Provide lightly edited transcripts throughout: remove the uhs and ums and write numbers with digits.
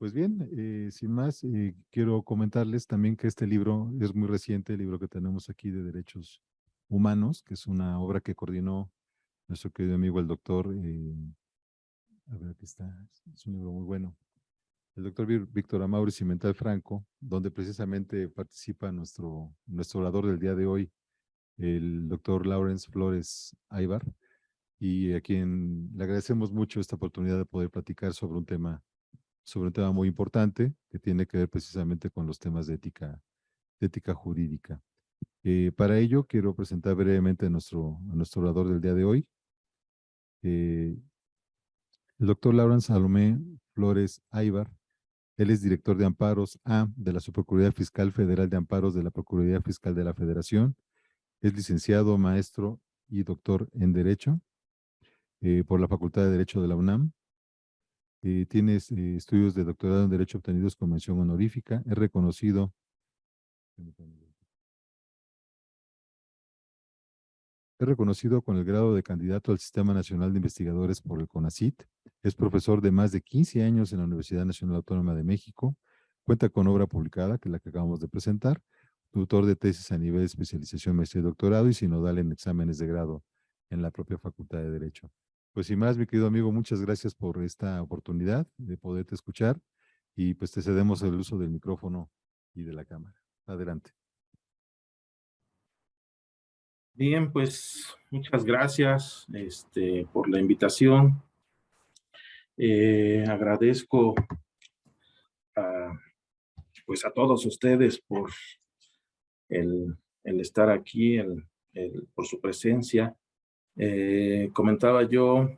Pues bien, sin más, quiero comentarles también que este libro es muy reciente, el libro que tenemos aquí de Derechos Humanos, que es una obra que coordinó nuestro querido amigo el doctor, a ver, aquí está, es un libro muy bueno, el doctor Víctor Amaury Cimental Franco, donde precisamente participa nuestro orador del día de hoy, el doctor Lawrence Flores Aybar, y a quien le agradecemos mucho esta oportunidad de poder platicar sobre un tema muy importante que tiene que ver precisamente con los temas de ética jurídica. Para ello, quiero presentar brevemente a nuestro orador del día de hoy, eh, el doctor Lawrence Salomé Flores Aybar. Él es director de amparos A de la Subprocuraduría Fiscal Federal de Amparos de la Procuraduría Fiscal de la Federación. Es licenciado, maestro y doctor en Derecho por la Facultad de Derecho de la UNAM. Tiene estudios de doctorado en Derecho obtenidos con mención honorífica. Es reconocido con el grado de candidato al Sistema Nacional de Investigadores por el CONACYT. Es profesor de más de 15 años en la Universidad Nacional Autónoma de México. Cuenta con obra publicada, que es la que acabamos de presentar. Tutor de tesis a nivel de especialización, maestría y doctorado y sinodal en exámenes de grado en la propia Facultad de Derecho. Pues sin más, mi querido amigo, muchas gracias por esta oportunidad de poderte escuchar y pues te cedemos el uso del micrófono y de la cámara. Adelante. Bien, pues muchas gracias por la invitación. Agradezco a, pues a todos ustedes por el estar aquí, por su presencia. Comentaba yo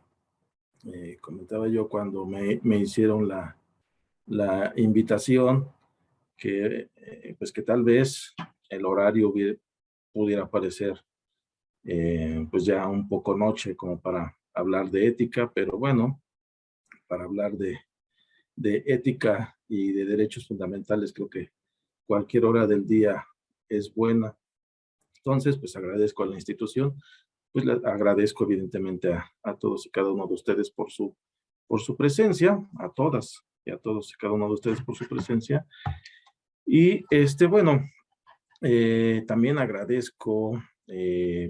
cuando me hicieron la invitación pues que tal vez el horario pudiera parecer pues ya un poco noche como para hablar de ética, pero bueno, para hablar de ética y de derechos fundamentales, creo que cualquier hora del día es buena. Entonces, pues agradezco a la institución, pues le agradezco evidentemente a todos y cada uno de ustedes por su presencia, a todas y a todos y cada uno de ustedes por su presencia. Y bueno, también agradezco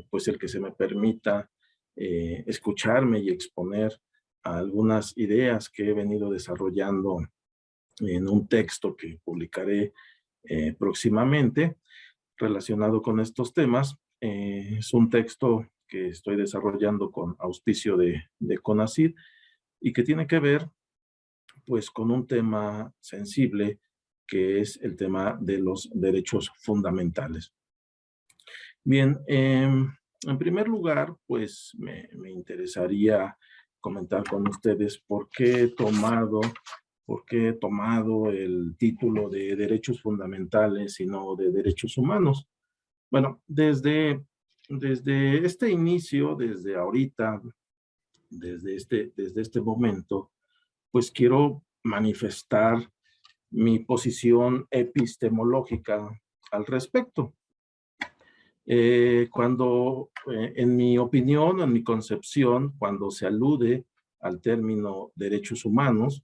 pues el que se me permita escucharme y exponer algunas ideas que he venido desarrollando en un texto que publicaré próximamente relacionado con estos temas. Es un texto que estoy desarrollando con auspicio de CONACYT y que tiene que ver pues con un tema sensible que es el tema de los derechos fundamentales. Bien, en primer lugar, pues me interesaría comentar con ustedes por qué he tomado el título de Derechos Fundamentales y no de Derechos Humanos. Bueno, desde este inicio, desde ahorita, desde este momento, pues quiero manifestar mi posición epistemológica al respecto. En mi opinión, en mi concepción, cuando se alude al término derechos humanos,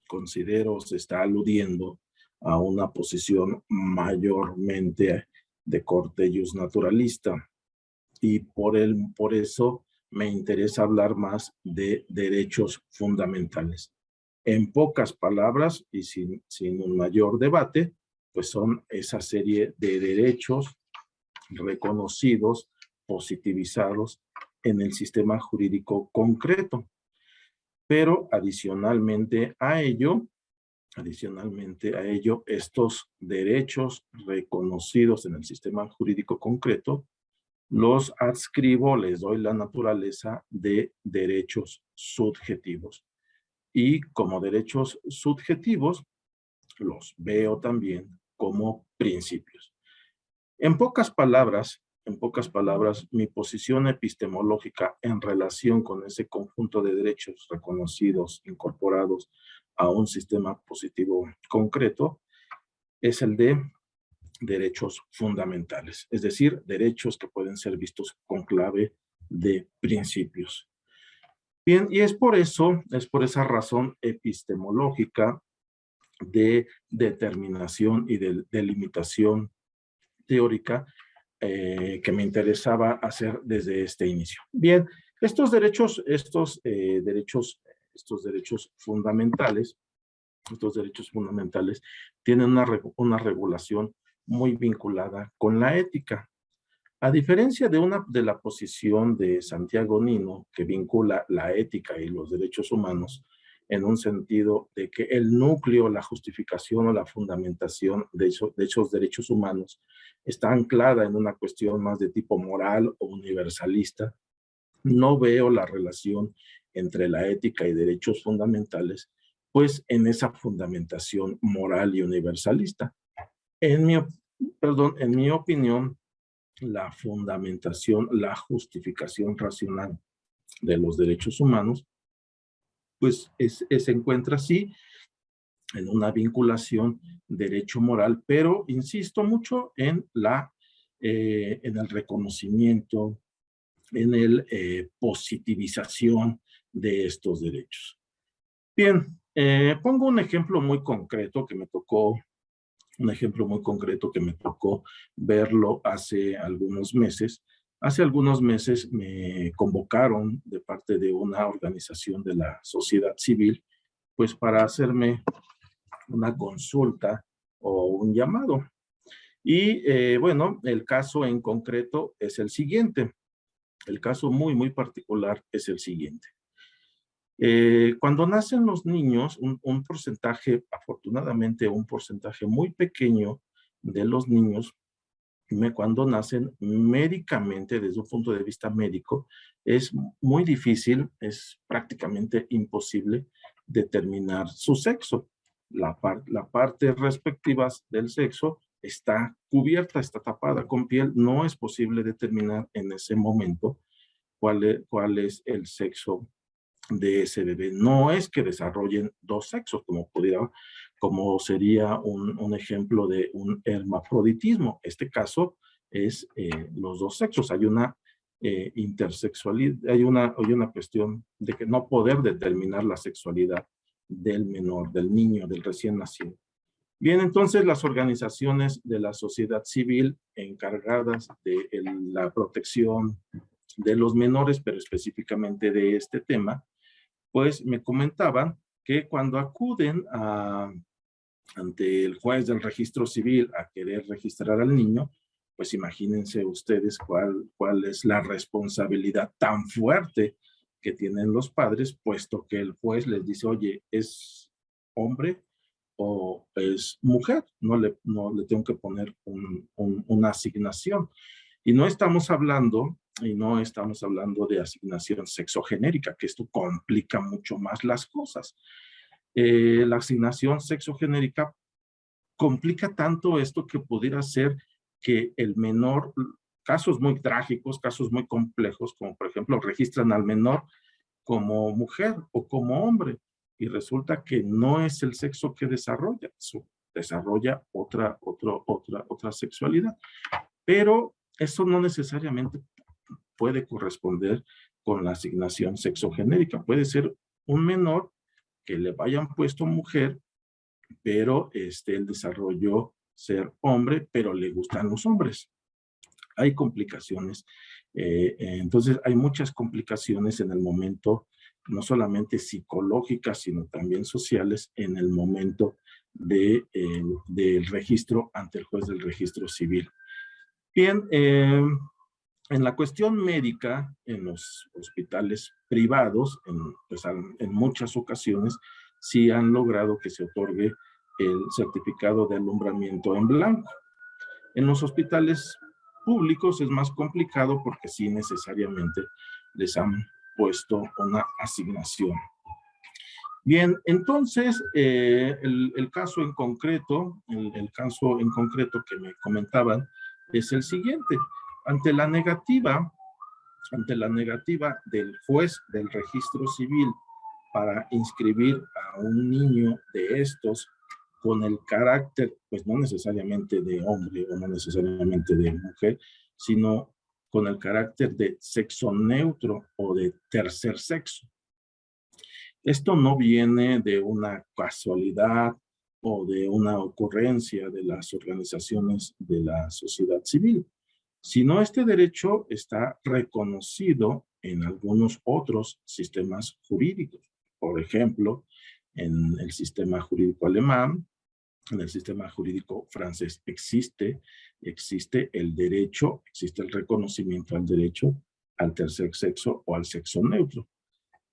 considero se está aludiendo a una posición mayormente de corte justnaturalista y por eso me interesa hablar más de derechos fundamentales. En pocas palabras y sin un mayor debate, pues son esa serie de derechos reconocidos, positivizados en el sistema jurídico concreto. Pero adicionalmente a ello, estos derechos reconocidos en el sistema jurídico concreto, los adscribo, les doy la naturaleza de derechos subjetivos. Y como derechos subjetivos, los veo también como principios. En pocas palabras, mi posición epistemológica en relación con ese conjunto de derechos reconocidos, incorporados a un sistema positivo concreto, es el de derechos fundamentales, es decir, derechos que pueden ser vistos con clave de principios. Bien, y es por esa razón epistemológica de determinación y de delimitación teórica que me interesaba hacer desde este inicio. Bien, estos derechos fundamentales, tienen una regulación muy vinculada con la ética. A diferencia de la posición de Santiago Nino, que vincula la ética y los derechos humanos en un sentido de que el núcleo, la justificación o la fundamentación de esos derechos humanos está anclada en una cuestión más de tipo moral o universalista, no veo la relación entre la ética y derechos fundamentales, pues en esa fundamentación moral y universalista. En mi, en mi opinión, la fundamentación, la justificación racional de los derechos humanos, pues se encuentra así en una vinculación derecho-moral, pero insisto mucho en el reconocimiento, en el positivización de estos derechos. Bien, pongo un ejemplo muy concreto que me tocó verlo hace algunos meses. Hace algunos meses me convocaron de parte de una organización de la sociedad civil, pues para hacerme una consulta o un llamado. Y bueno, el caso en concreto es el siguiente. El caso muy particular es el siguiente. Cuando nacen los niños, un porcentaje, afortunadamente un porcentaje muy pequeño de los niños, cuando nacen médicamente, desde un punto de vista médico, es muy difícil, es prácticamente imposible determinar su sexo. La parte respectiva del sexo está cubierta, está tapada con piel, no es posible determinar en ese momento cuál es el sexo de ese bebé. No es que desarrollen dos sexos, como sería un ejemplo de un hermafroditismo. Este caso es los dos sexos. Hay una intersexualidad, hay una cuestión de que no poder determinar la sexualidad del menor, del niño, del recién nacido. Bien, entonces las organizaciones de la sociedad civil encargadas de la protección de los menores, pero específicamente de este tema, pues me comentaban que cuando acuden ante el juez del registro civil a querer registrar al niño, pues imagínense ustedes cuál es la responsabilidad tan fuerte que tienen los padres, puesto que el juez les dice, oye, ¿es hombre o es mujer? No le tengo que poner una asignación. Y no estamos hablando de asignación sexogenérica, que esto complica mucho más las cosas. La asignación sexogenérica complica tanto esto que pudiera ser que el menor, casos muy trágicos, casos muy complejos, como por ejemplo registran al menor como mujer o como hombre, y resulta que no es el sexo que desarrolla otra sexualidad. Pero eso no necesariamente puede corresponder con la asignación sexogenérica. Puede ser un menor que le hayan puesto mujer, pero él desarrolló ser hombre, pero le gustan los hombres. Hay complicaciones. Entonces, hay muchas complicaciones en el momento, no solamente psicológicas, sino también sociales, en el momento del registro ante el juez del registro civil. Bien, en la cuestión médica, en los hospitales privados, en muchas ocasiones, sí han logrado que se otorgue el certificado de alumbramiento en blanco. En los hospitales públicos es más complicado porque sí necesariamente les han puesto una asignación. Bien, entonces, el caso en concreto, el caso en concreto que me comentaban es el siguiente. Ante la negativa del juez del registro civil para inscribir a un niño de estos con el carácter, pues no necesariamente de hombre o no necesariamente de mujer, sino con el carácter de sexo neutro o de tercer sexo. Esto no viene de una casualidad o de una ocurrencia de las organizaciones de la sociedad civil, sino este derecho está reconocido en algunos otros sistemas jurídicos. Por ejemplo, en el sistema jurídico alemán, en el sistema jurídico francés existe el derecho, existe el reconocimiento al derecho al tercer sexo o al sexo neutro.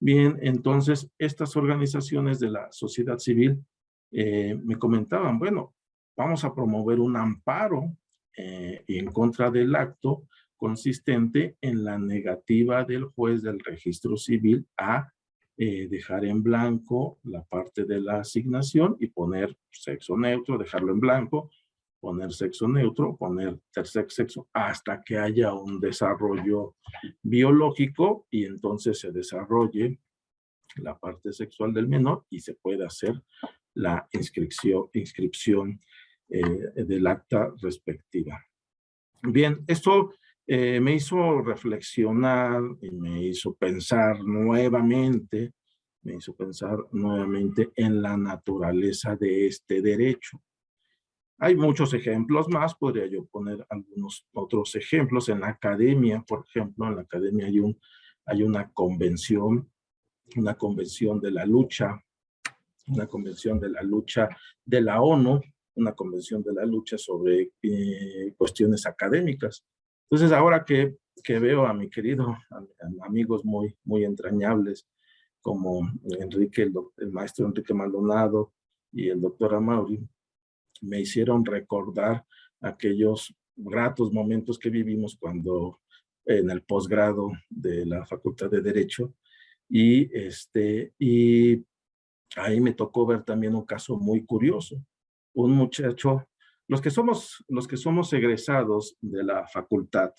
Bien, entonces estas organizaciones de la sociedad civil me comentaban, bueno, vamos a promover un amparo en contra del acto consistente en la negativa del juez del registro civil a dejar en blanco la parte de la asignación y poner sexo neutro, dejarlo en blanco, poner sexo neutro, poner tercer sexo, hasta que haya un desarrollo biológico y entonces se desarrolle la parte sexual del menor y se puede hacer la inscripción del acta respectiva. Bien, esto me hizo reflexionar y me hizo pensar nuevamente en la naturaleza de este derecho. Hay muchos ejemplos más, podría yo poner algunos otros ejemplos. En la academia, por ejemplo, en la academia hay una convención de la lucha, una convención de la lucha de la ONU, una convención de la lucha sobre cuestiones académicas. Entonces, ahora que veo a mi querido amigos muy entrañables, como Enrique, el maestro Enrique Maldonado y el doctor Amaury, me hicieron recordar aquellos gratos momentos que vivimos cuando en el posgrado de la Facultad de Derecho, y ahí me tocó ver también un caso muy curioso. Un muchacho, los que somos egresados de la facultad,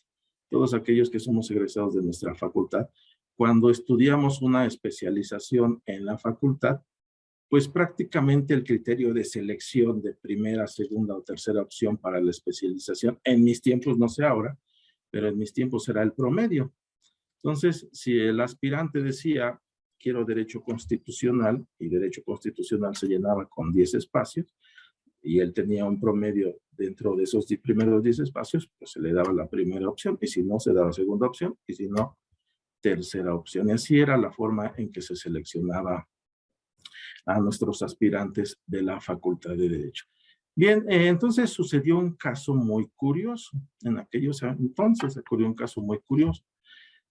todos aquellos que somos egresados de nuestra facultad, cuando estudiamos una especialización en la facultad, pues prácticamente el criterio de selección de primera, segunda o tercera opción para la especialización, en mis tiempos, no sé ahora, pero en mis tiempos era el promedio. Entonces, si el aspirante decía, quiero derecho constitucional, y derecho constitucional se llenaba con 10 espacios, y él tenía un promedio dentro de esos primeros 10 espacios, pues se le daba la primera opción, y si no, se daba segunda opción, y si no, tercera opción. Y así era la forma en que se seleccionaba a nuestros aspirantes de la Facultad de Derecho. Bien, entonces sucedió un caso muy curioso. En aquellos entonces ocurrió un caso muy curioso.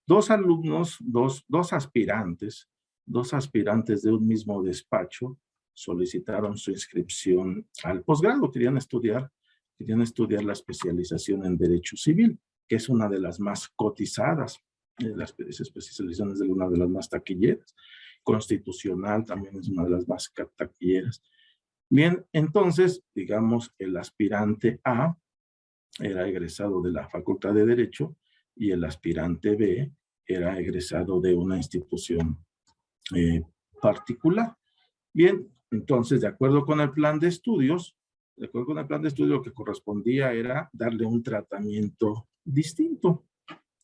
Dos alumnos, dos aspirantes de un mismo despacho solicitaron su inscripción al posgrado. Querían estudiar la especialización en Derecho Civil, que es una de las más cotizadas, las especializaciones de una de las más taquilleras. Constitucional también es una de las más taquilleras. Bien, entonces, digamos, el aspirante A era egresado de la Facultad de Derecho y el aspirante B era egresado de una institución particular. Bien, entonces, de acuerdo con el plan de estudios, lo que correspondía era darle un tratamiento distinto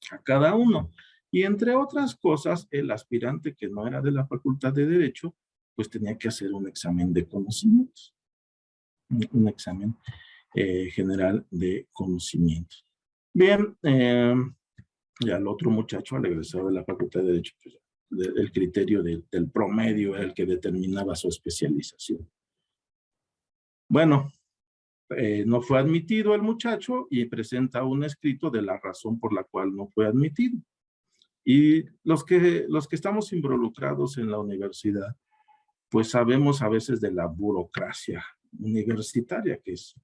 a cada uno. Y entre otras cosas, el aspirante que no era de la Facultad de Derecho, pues tenía que hacer un examen de conocimientos, un examen general de conocimientos. Bien, y al otro muchacho, al egresado de la Facultad de Derecho, pues, el criterio del promedio era el que determinaba su especialización. Bueno, no fue admitido el muchacho y presenta un escrito de la razón por la cual no fue admitido. Y los que estamos involucrados en la universidad, pues sabemos a veces de la burocracia universitaria, que es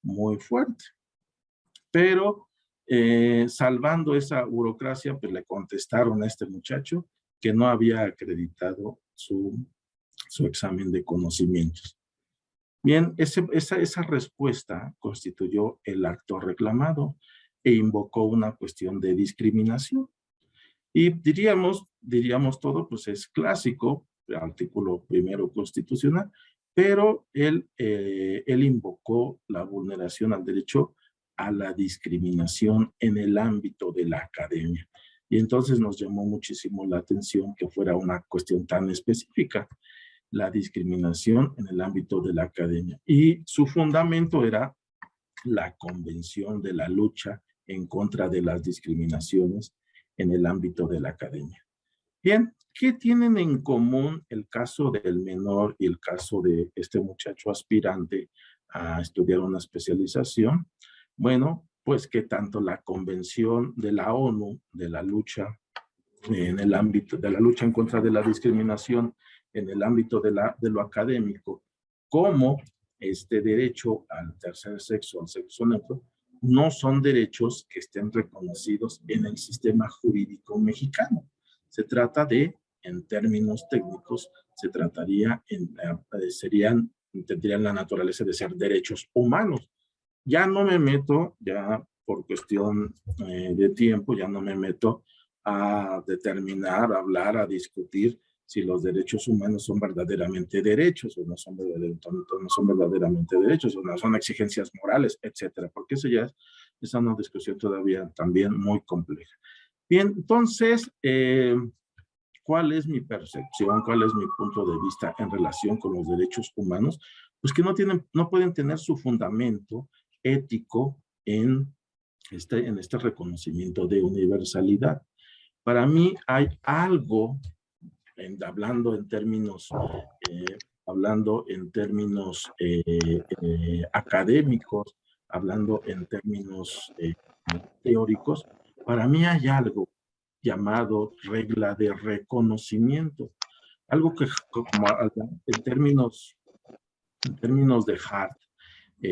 muy fuerte. Pero salvando esa burocracia, pues le contestaron a este muchacho que no había acreditado su examen de conocimientos. Bien, esa respuesta constituyó el acto reclamado e invocó una cuestión de discriminación. Y diríamos todo, pues es clásico, artículo primero constitucional, pero él invocó la vulneración al derecho a la discriminación en el ámbito de la academia. Y entonces nos llamó muchísimo la atención que fuera una cuestión tan específica. la discriminación en el ámbito de la academia. Y su fundamento era la Convención de la Lucha en contra de las discriminaciones en el ámbito de la academia. Bien, ¿qué tienen en común el caso del menor y el caso de este muchacho aspirante a estudiar una especialización? Bueno, pues que tanto la Convención de la ONU de la lucha en el ámbito de la lucha en contra de la discriminación en el ámbito de lo académico, como este derecho al tercer sexo, al sexo neutro, no son derechos que estén reconocidos en el sistema jurídico mexicano. Se trata de, en términos técnicos, se trataría, tendrían la naturaleza de ser derechos humanos. Ya no me meto, ya por cuestión de tiempo, ya no me meto a determinar, a hablar, a discutir si los derechos humanos son verdaderamente derechos o no son verdaderamente derechos o no son exigencias morales, etcétera, porque eso ya es una discusión todavía también muy compleja. Bien, entonces, ¿cuál es mi percepción? ¿Cuál es mi punto de vista en relación con los derechos humanos? Pues que no pueden tener su fundamento ético en este reconocimiento de universalidad. Para mí hay algo, hablando en términos académicos, hablando en términos teóricos, para mí hay algo llamado regla de reconocimiento. Algo que, como en términos de Hart,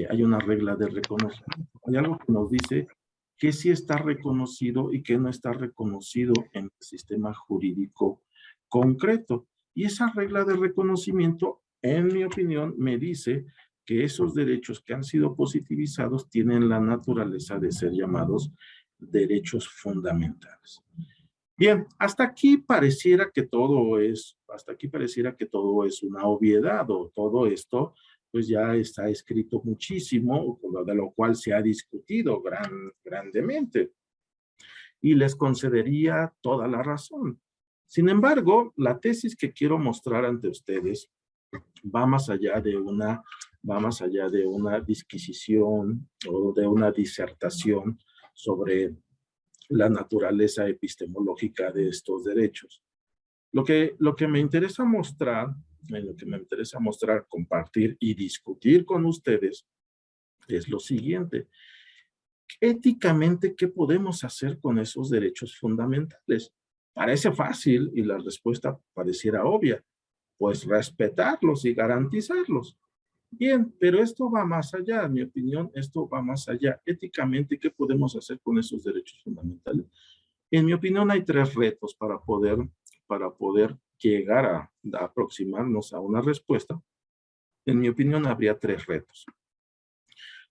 hay una regla de reconocimiento. Hay algo que nos dice que sí está reconocido y que no está reconocido en el sistema jurídico concreto. Y esa regla de reconocimiento, en mi opinión, me dice que esos derechos que han sido positivizados tienen la naturaleza de ser llamados derechos fundamentales. Bien, hasta aquí pareciera que todo es una obviedad, o todo esto pues ya está escrito muchísimo, de lo cual se ha discutido grandemente. Y les concedería toda la razón. Sin embargo, la tesis que quiero mostrar ante ustedes va más allá de una disquisición o de una disertación sobre la naturaleza epistemológica de estos derechos. Lo que me interesa mostrar, compartir y discutir con ustedes es lo siguiente. Éticamente, ¿qué podemos hacer con esos derechos fundamentales? Parece fácil y la respuesta pareciera obvia. Pues respetarlos y garantizarlos. Bien, pero esto va más allá, en mi opinión, esto va más allá. Éticamente, ¿qué podemos hacer con esos derechos fundamentales? En mi opinión, hay tres retos para poder llegar a aproximarnos a una respuesta. En mi opinión, habría tres retos.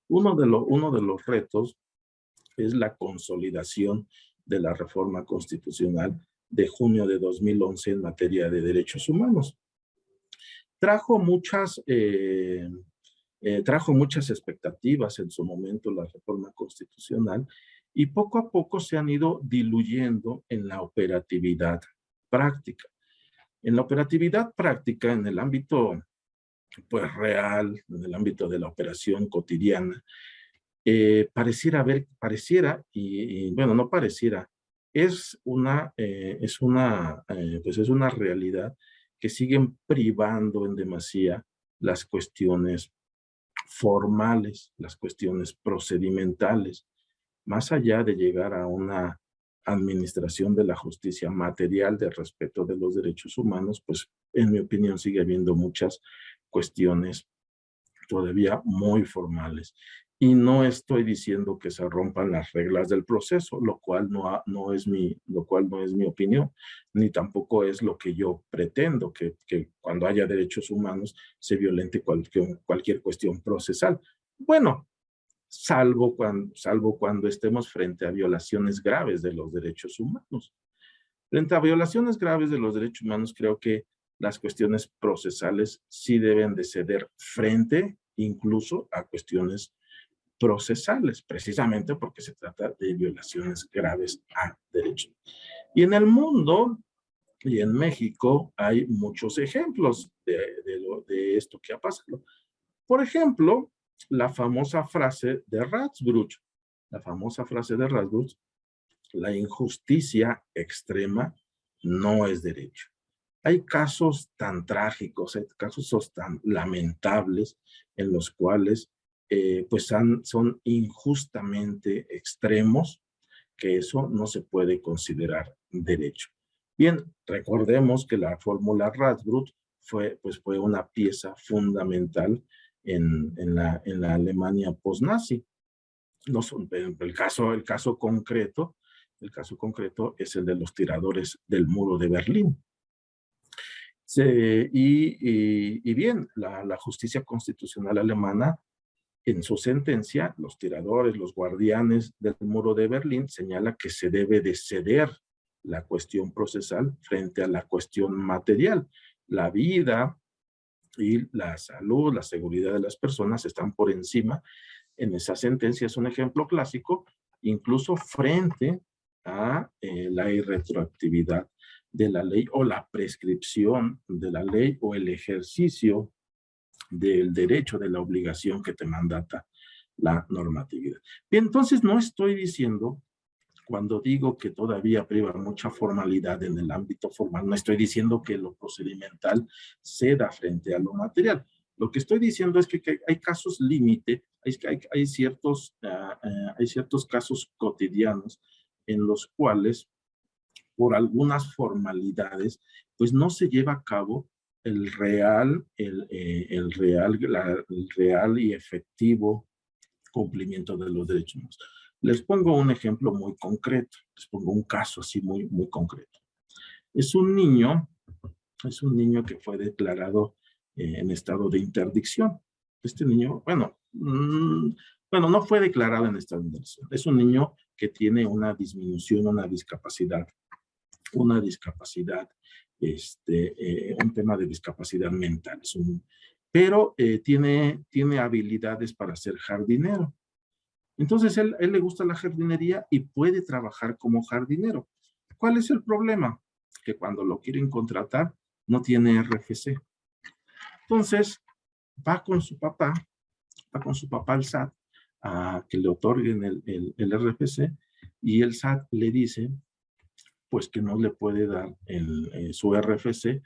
Uno de los retos es la consolidación de la reforma constitucional de junio de 2011 en materia de derechos humanos. Trajo muchas expectativas en su momento la reforma constitucional y poco a poco se han ido diluyendo en la operatividad práctica. En la operatividad práctica, en el ámbito pues real, en el ámbito de la operación cotidiana, es una realidad que siguen privando en demasía las cuestiones formales, las cuestiones procedimentales, más allá de llegar a una administración de la justicia material de respeto de los derechos humanos, pues en mi opinión sigue habiendo muchas cuestiones todavía muy formales. Y no estoy diciendo que se rompan las reglas del proceso, lo cual no es mi opinión, ni tampoco es lo que yo pretendo, que cuando haya derechos humanos se violente cualquier cuestión procesal. Bueno, salvo cuando estemos frente a violaciones graves de los derechos humanos. Frente a violaciones graves de los derechos humanos, creo que las cuestiones procesales sí deben de ceder frente incluso a cuestiones procesales, precisamente porque se trata de violaciones graves a derechos. Y en el mundo Y en México hay muchos ejemplos de esto que ha pasado. Por ejemplo, la famosa frase de Radbruch, la famosa frase de Radbruch, la injusticia extrema no es derecho. Hay casos tan trágicos, hay casos tan lamentables en los cuales pues son injustamente extremos, que eso no se puede considerar derecho. Bien, recordemos que la fórmula Radbruch fue una pieza fundamental en la Alemania post-nazi. No son, el caso concreto es el de los tiradores del muro de Berlín. Y bien, la justicia constitucional alemana, en su sentencia, los tiradores, los guardianes del muro de Berlín, señala que se debe de ceder la cuestión procesal frente a la cuestión material. La vida y la salud, la seguridad de las personas están por encima. En esa sentencia es un ejemplo clásico, incluso frente a la irretroactividad de la ley o la prescripción de la ley o el ejercicio del derecho, de la obligación que te mandata la normatividad. Bien, entonces no estoy diciendo, cuando digo que todavía priva mucha formalidad en el ámbito formal, no estoy diciendo que lo procedimental ceda frente a lo material. Lo que estoy diciendo es que hay casos límite, hay ciertos casos cotidianos en los cuales, por algunas formalidades, pues no se lleva a cabo el real y efectivo cumplimiento de los derechos humanos. Les pongo un ejemplo muy concreto, les pongo un caso así muy, muy concreto. Es un niño que fue declarado en estado de interdicción. Este niño, bueno, no fue declarado en estado de interdicción. Es un niño que tiene una disminución, una discapacidad, un tema de discapacidad mental. Pero tiene habilidades para ser jardinero. Entonces, él le gusta la jardinería y puede trabajar como jardinero. ¿Cuál es el problema? Que cuando lo quieren contratar, no tiene RFC. Entonces, va con su papá al SAT a que le otorguen el RFC, y el SAT le dice, pues, que no le puede dar su RFC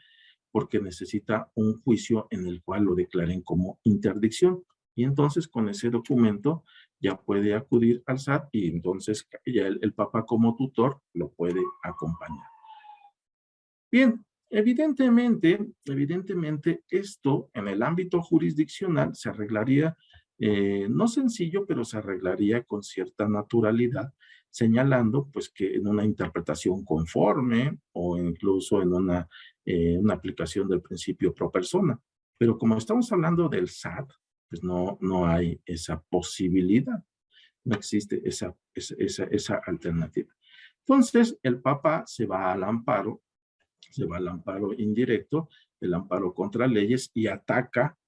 porque necesita un juicio en el cual lo declaren como interdicción. Y entonces con ese documento ya puede acudir al SAT, y entonces ya el papá como tutor lo puede acompañar. Bien, evidentemente esto en el ámbito jurisdiccional se arreglaría, no sencillo, pero se arreglaría con cierta naturalidad, señalando pues que en una interpretación conforme o incluso en una aplicación del principio pro persona. Pero como estamos hablando del SAT, pues no hay esa posibilidad, no existe esa alternativa. Entonces el papá se va al amparo indirecto, el amparo contra leyes, y ataca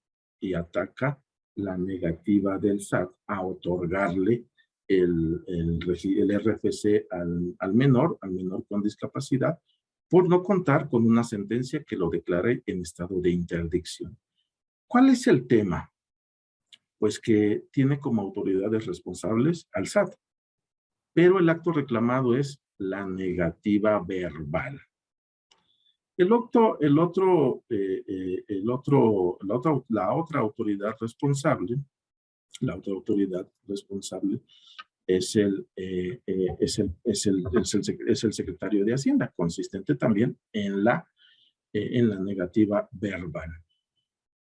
la negativa del SAT a otorgarle el RFC al menor con discapacidad, por no contar con una sentencia que lo declare en estado de interdicción. ¿Cuál es el tema? Pues que tiene como autoridades responsables al SAT, pero el acto reclamado es la negativa verbal. La otra autoridad responsable es el secretario de Hacienda, consistente también en la negativa verbal.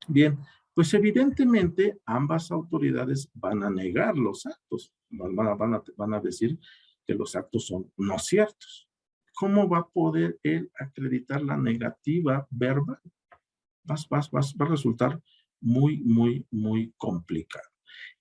Bien, pues evidentemente ambas autoridades van a negar los actos, van a decir que los actos son no ciertos. ¿Cómo va a poder él acreditar la negativa verbal? Va a resultar muy, muy, muy complicado.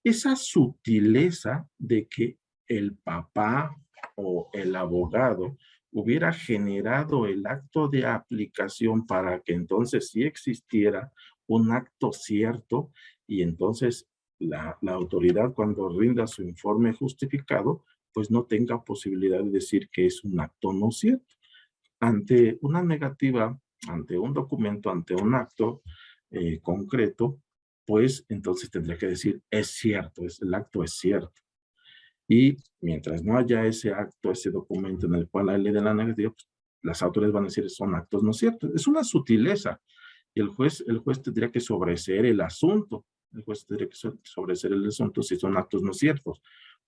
Esa sutileza de que el papá o el abogado hubiera generado el acto de aplicación para que entonces sí existiera un acto cierto, y entonces la autoridad, cuando rinda su informe justificado, pues no tenga posibilidad de decir que es un acto no cierto. ante una negativa, ante un documento, ante un acto concreto, pues entonces tendría que decir, es cierto, el acto es cierto. Y mientras no haya ese acto, ese documento en el cual hay ley de la negativa, pues, las autoridades van a decir, son actos no ciertos. Es una sutileza. Y el juez tendría que sobreseer el asunto. El juez tendría que sobreseer el asunto si son actos no ciertos,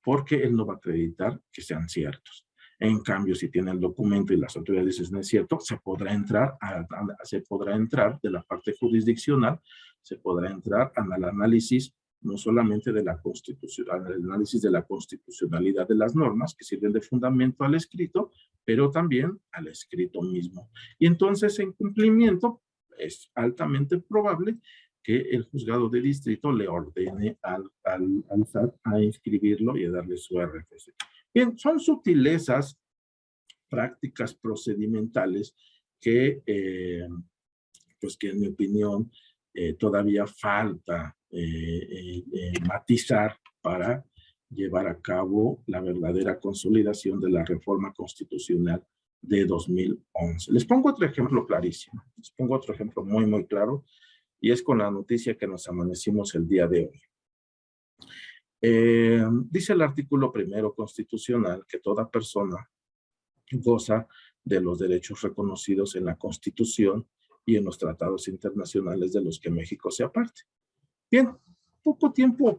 porque él no va a acreditar que sean ciertos. En cambio, si tiene el documento y las autoridades dicen no es cierto, se podrá entrar de la parte jurisdiccional, se podrá entrar al análisis no solamente de la constitución, al análisis de la constitucionalidad de las normas que sirven de fundamento al escrito, pero también al escrito mismo. Y entonces, en cumplimiento, es altamente probable que el juzgado de distrito le ordene al SAT a inscribirlo y a darle su RFC. Bien, son sutilezas, prácticas procedimentales que, pues que en mi opinión todavía falta matizar para llevar a cabo la verdadera consolidación de la reforma constitucional de 2011. Les pongo otro ejemplo clarísimo, les pongo otro ejemplo muy, muy claro, y es con la noticia que nos amanecimos el día de hoy. Dice el artículo 1 constitucional que toda persona goza de los derechos reconocidos en la Constitución y en los tratados internacionales de los que México sea parte. Bien,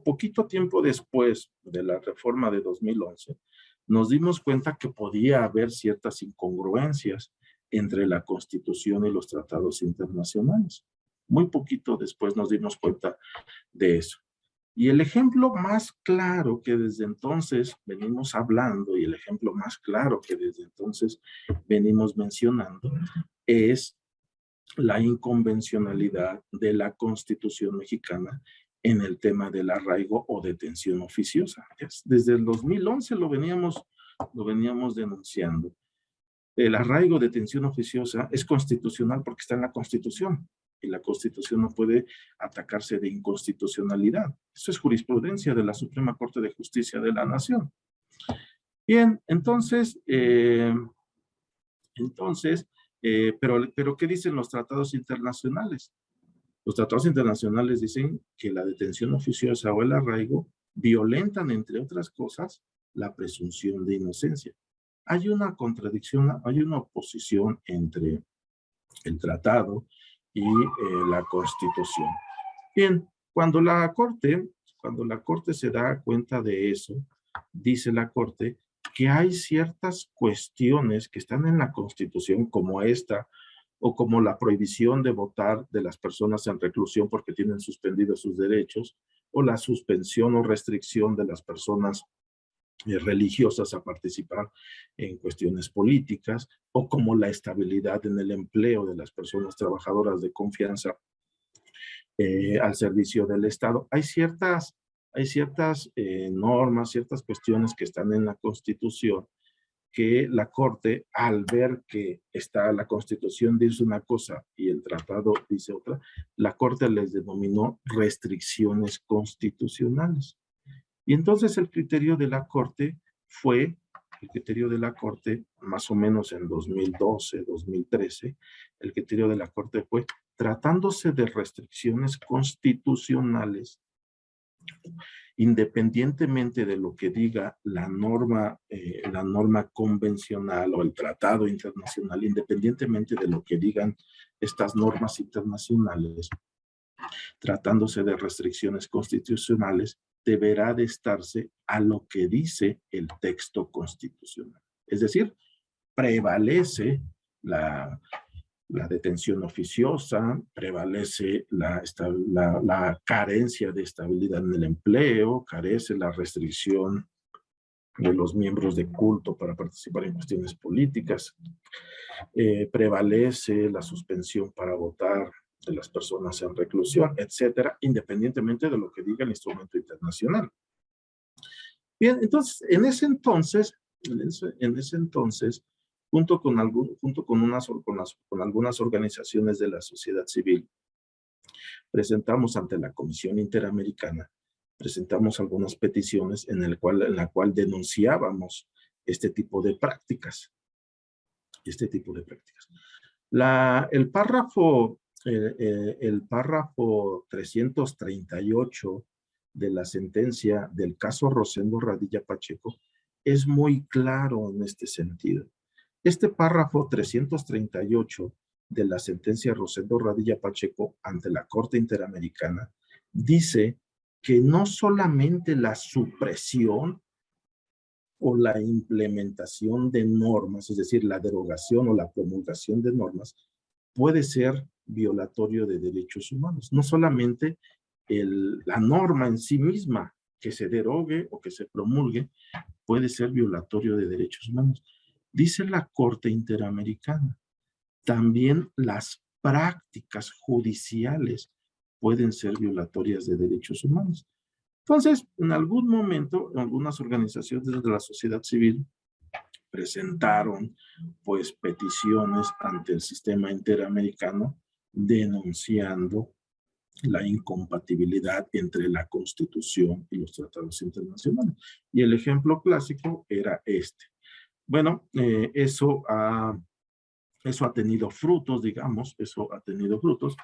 poquito tiempo después de la reforma de 2011, nos dimos cuenta que podía haber ciertas incongruencias entre la Constitución y los tratados internacionales. Muy poquito después nos dimos cuenta de eso. Y el ejemplo más claro que desde entonces venimos hablando y el ejemplo más claro que desde entonces venimos mencionando es la inconvencionalidad de la Constitución mexicana en el tema del arraigo o detención oficiosa. Desde el 2011 lo veníamos denunciando. El arraigo, detención oficiosa es constitucional porque está en la Constitución y la Constitución no puede atacarse de inconstitucionalidad. Eso es jurisprudencia de la Suprema Corte de Justicia de la Nación. Bien, entonces, pero ¿qué dicen los tratados internacionales? Los tratados internacionales dicen que la detención oficiosa o el arraigo violentan, entre otras cosas, la presunción de inocencia. Hay una contradicción, hay una oposición entre el tratado y la Constitución. Bien, cuando la Corte se da cuenta de eso, dice la Corte que hay ciertas cuestiones que están en la Constitución, como esta, o como la prohibición de votar de las personas en reclusión porque tienen suspendidos sus derechos, o la suspensión o restricción de las personas religiosas a participar en cuestiones políticas, o como la estabilidad en el empleo de las personas trabajadoras de confianza al servicio del Estado. Hay ciertas normas, ciertas cuestiones que están en la Constitución que la Corte, al ver que la Constitución dice una cosa y el tratado dice otra, la Corte les denominó restricciones constitucionales. Y entonces el criterio de la Corte más o menos en 2012, 2013, el criterio de la Corte fue, tratándose de restricciones constitucionales, independientemente de lo que diga la norma convencional o el tratado internacional, independientemente de lo que digan estas normas internacionales, tratándose de restricciones constitucionales, deberá de estarse a lo que dice el texto constitucional. Es decir, prevalece la detención oficiosa, prevalece la carencia de estabilidad en el empleo, carece la restricción de los miembros de culto para participar en cuestiones políticas, prevalece la suspensión para votar de las personas en reclusión, etcétera, independientemente de lo que diga el instrumento internacional. Bien, entonces, en ese entonces, junto con algunas organizaciones de la sociedad civil, presentamos ante la Comisión Interamericana, presentamos algunas peticiones en la cual denunciábamos este tipo de prácticas. este tipo de prácticas. El párrafo 338 de la sentencia del caso Rosendo Radilla Pacheco es muy claro en este sentido. Este párrafo 338 de la sentencia Rosendo Radilla Pacheco ante la Corte Interamericana dice que no solamente la supresión o la implementación de normas, es decir, la derogación o la promulgación de normas, puede ser violatorio de derechos humanos. No solamente la norma en sí misma que se derogue o que se promulgue puede ser violatorio de derechos humanos. Dice la Corte Interamericana, también las prácticas judiciales pueden ser violatorias de derechos humanos. Entonces, en algún momento, algunas organizaciones de la sociedad civil presentaron pues peticiones ante el sistema interamericano denunciando la incompatibilidad entre la Constitución y los tratados internacionales. Y el ejemplo clásico era este. Bueno, eso ha tenido frutos, digamos, eso ha tenido frutos,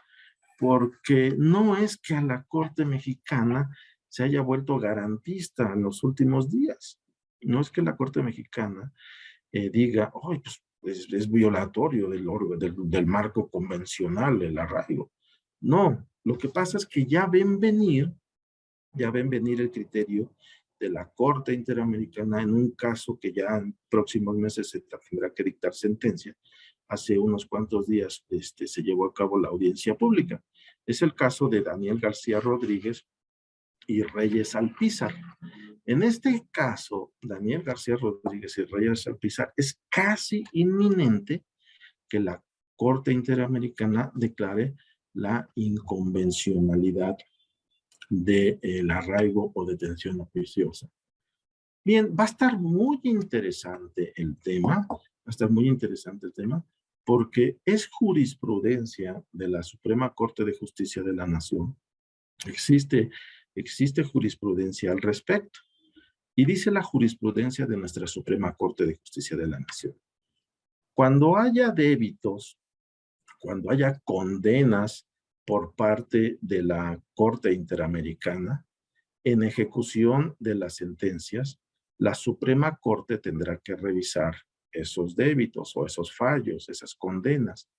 porque no es que a la Corte Mexicana se haya vuelto garantista en los últimos días. No es que la Corte Mexicana diga, oh, pues es violatorio del marco convencional, del arraigo. No, lo que pasa es que ya ven venir el criterio de la Corte Interamericana en un caso que ya en próximos meses se tendrá que dictar sentencia. Hace unos cuantos días se llevó a cabo la audiencia pública. Es el caso de Daniel García Rodríguez y Reyes Alpizar. En este caso, Daniel García Rodríguez y Reyes Alpizar, es casi inminente que la Corte Interamericana declare la inconvencionalidad del arraigo o detención oficiosa. Bien, va a estar muy interesante el tema, porque es jurisprudencia de la Suprema Corte de Justicia de la Nación. Existe jurisprudencia al respecto. Y dice la jurisprudencia de nuestra Suprema Corte de Justicia de la Nación: cuando haya débitos, cuando haya condenas por parte de la Corte Interamericana, en ejecución de las sentencias, la Suprema Corte tendrá que revisar esos débitos o esos fallos, esas condenas.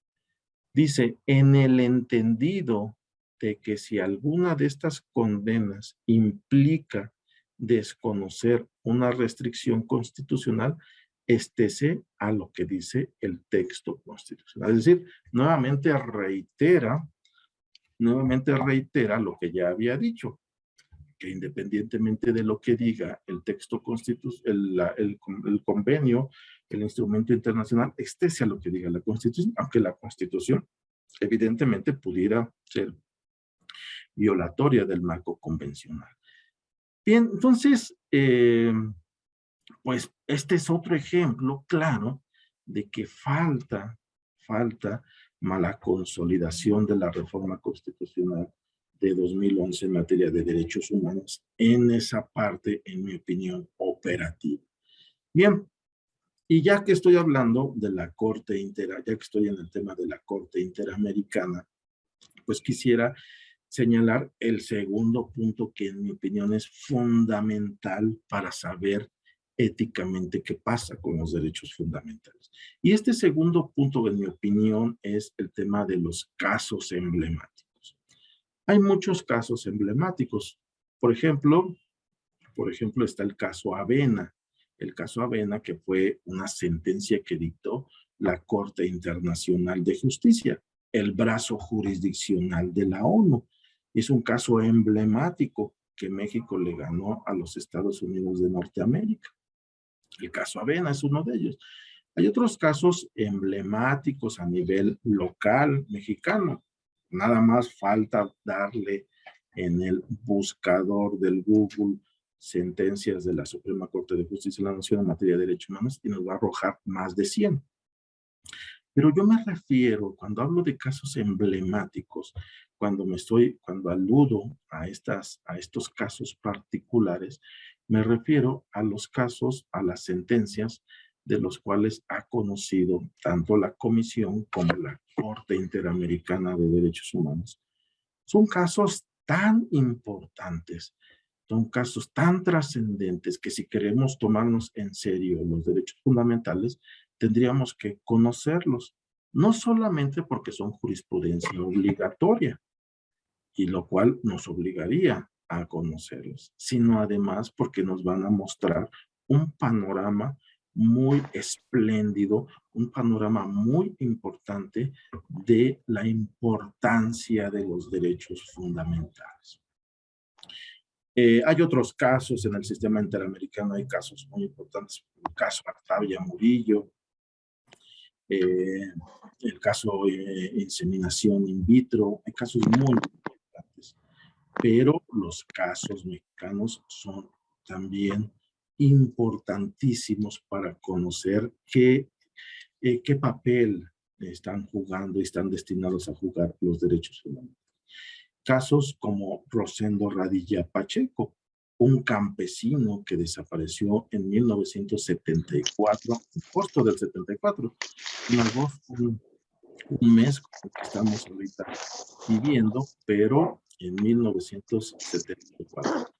Dice, en el entendido de que si alguna de estas condenas implica desconocer una restricción constitucional, estése a lo que dice el texto constitucional. Es decir, nuevamente reitera lo que ya había dicho, que independientemente de lo que diga el texto constitucional, el convenio, el instrumento internacional, estése a lo que diga la Constitución, aunque la Constitución evidentemente pudiera ser violatoria del marco convencional. Bien, entonces, pues este es otro ejemplo claro de que falta mala consolidación de la reforma constitucional de 2011 en materia de derechos humanos en esa parte, en mi opinión, operativa. Bien, y ya que estoy hablando de la Corte ya que estoy en el tema de la Corte Interamericana, pues quisiera señalar el segundo punto que en mi opinión es fundamental para saber éticamente qué pasa con los derechos fundamentales. Y este segundo punto, en mi opinión, es el tema de los casos emblemáticos. Hay muchos casos emblemáticos. Por ejemplo, está el caso Avena. El caso Avena, que fue una sentencia que dictó la Corte Internacional de Justicia, el brazo jurisdiccional de la ONU. Es un caso emblemático que México le ganó a los Estados Unidos de Norteamérica. El caso Avena es uno de ellos. Hay otros casos emblemáticos a nivel local mexicano. Nada más falta darle en el buscador del Google sentencias de la Suprema Corte de Justicia de la Nación en materia de derechos humanos y nos va a arrojar más de 100. Pero yo me refiero, cuando hablo de casos emblemáticos, cuando aludo a estos casos particulares, me refiero a los casos, a las sentencias de los cuales ha conocido tanto la Comisión como la Corte Interamericana de Derechos Humanos. Son casos tan importantes, son casos tan trascendentes que si queremos tomarnos en serio los derechos fundamentales, tendríamos que conocerlos, no solamente porque son jurisprudencia obligatoria, y lo cual nos obligaría a conocerlos, sino además porque nos van a mostrar un panorama muy espléndido, un panorama muy importante de la importancia de los derechos fundamentales. Hay otros casos en el sistema interamericano, hay casos muy importantes, el caso Artavia Murillo, el caso inseminación in vitro, hay casos muy importantes, pero los casos mexicanos son también importantísimos para conocer qué papel están jugando y están destinados a jugar los derechos humanos. Casos como Rosendo Radilla Pacheco, un campesino que desapareció en 1974, en agosto del 74, en agosto, un mes como que estamos ahorita viviendo, pero en 1974.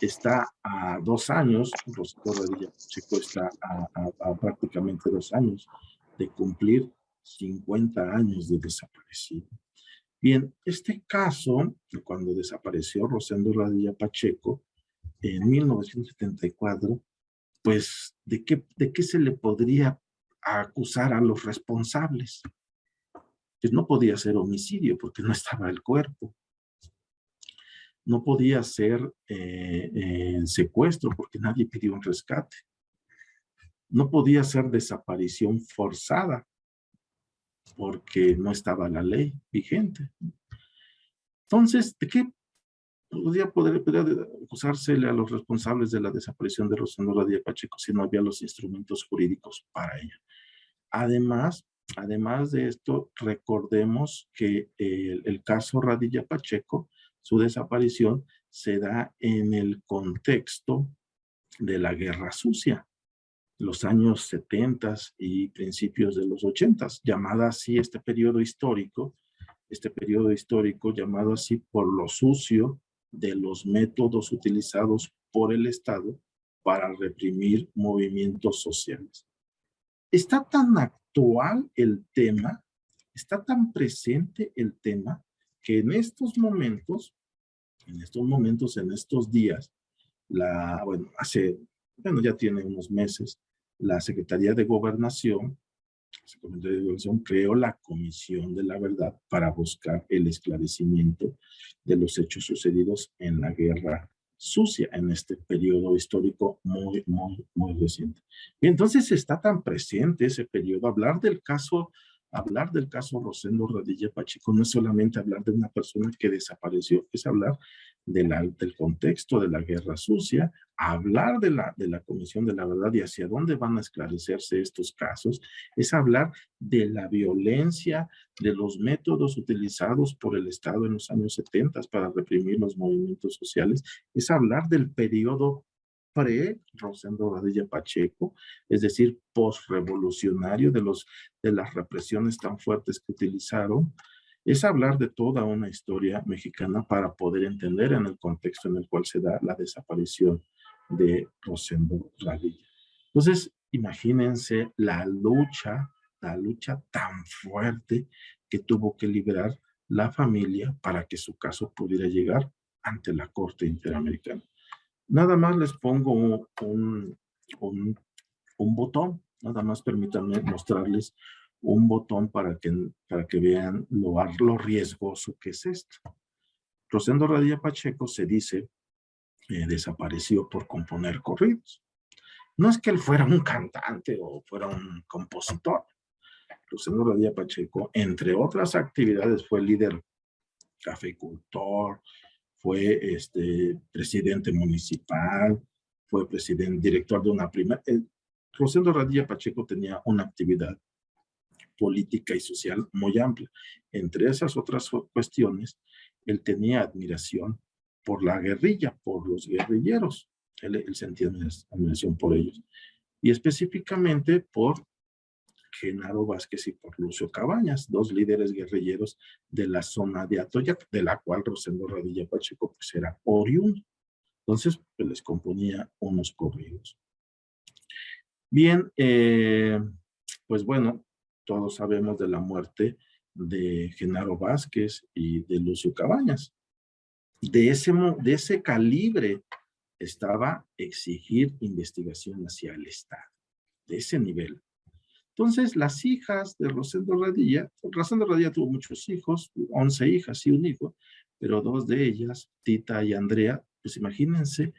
Está a 2 años, Rosendo Radilla Pacheco está a prácticamente 2 años de cumplir 50 años de desaparecido. Bien, este caso, cuando desapareció Rosendo Radilla Pacheco en 1974, pues, ¿de qué se le podría acusar a los responsables? Pues no podía ser homicidio porque no estaba el cuerpo. No podía ser secuestro porque nadie pidió un rescate. No podía ser desaparición forzada porque no estaba la ley vigente. Entonces, ¿de qué podría acusársele a los responsables de la desaparición de Rosendo Radilla Pacheco si no había los instrumentos jurídicos para ello? Además de esto, recordemos que el caso Radilla Pacheco, su desaparición, se da en el contexto de la Guerra Sucia, los años 70 y principios de los 80, llamada así este periodo histórico llamado así por lo sucio de los métodos utilizados por el Estado para reprimir movimientos sociales. Está tan actual el tema, está tan presente el tema, que en estos días, ya tiene unos meses, la Secretaría de Gobernación creó la Comisión de la Verdad para buscar el esclarecimiento de los hechos sucedidos en la Guerra Sucia, en este periodo histórico muy reciente. Y entonces está tan presente ese periodo. Hablar del caso Rosendo Radilla Pacheco no es solamente hablar de una persona que desapareció, es hablar del contexto de la Guerra Sucia, hablar de la Comisión de la Verdad y hacia dónde van a esclarecerse estos casos, es hablar de la violencia, de los métodos utilizados por el Estado en los años 70 para reprimir los movimientos sociales, es hablar del periodo pre-Rosendo Radilla Pacheco, es decir, post-revolucionario de las represiones tan fuertes que utilizaron, es hablar de toda una historia mexicana para poder entender en el contexto en el cual se da la desaparición de Rosendo Radilla. Entonces, imagínense la lucha tan fuerte que tuvo que librar la familia para que su caso pudiera llegar ante la Corte Interamericana. Nada más les pongo un botón, nada más permítanme mostrarles un botón para que vean lo riesgoso que es esto. Rosendo Radilla Pacheco se dice desapareció por componer corridos. No es que él fuera un cantante o fuera un compositor. Rosendo Radilla Pacheco, entre otras actividades, fue líder cafeicultor, fue presidente municipal, fue director de una primaria. Rosendo Radilla Pacheco tenía una actividad política y social muy amplia. Entre esas otras cuestiones, él tenía admiración por la guerrilla, por los guerrilleros. Él sentía admiración por ellos. y específicamente por Genaro Vázquez y por Lucio Cabañas, dos líderes guerrilleros de la zona de Atoyac, de la cual Rosendo Radilla Pacheco pues era oriundo. Entonces, pues les componía unos corridos. Bien, pues bueno, todos sabemos de la muerte de Genaro Vázquez y de Lucio Cabañas. De ese calibre estaba exigir investigación hacia el Estado, de ese nivel. Entonces, las hijas de Rosendo Radilla tuvo muchos hijos, 11 hijas y un hijo, pero dos de ellas, Tita y Andrea, pues imagínense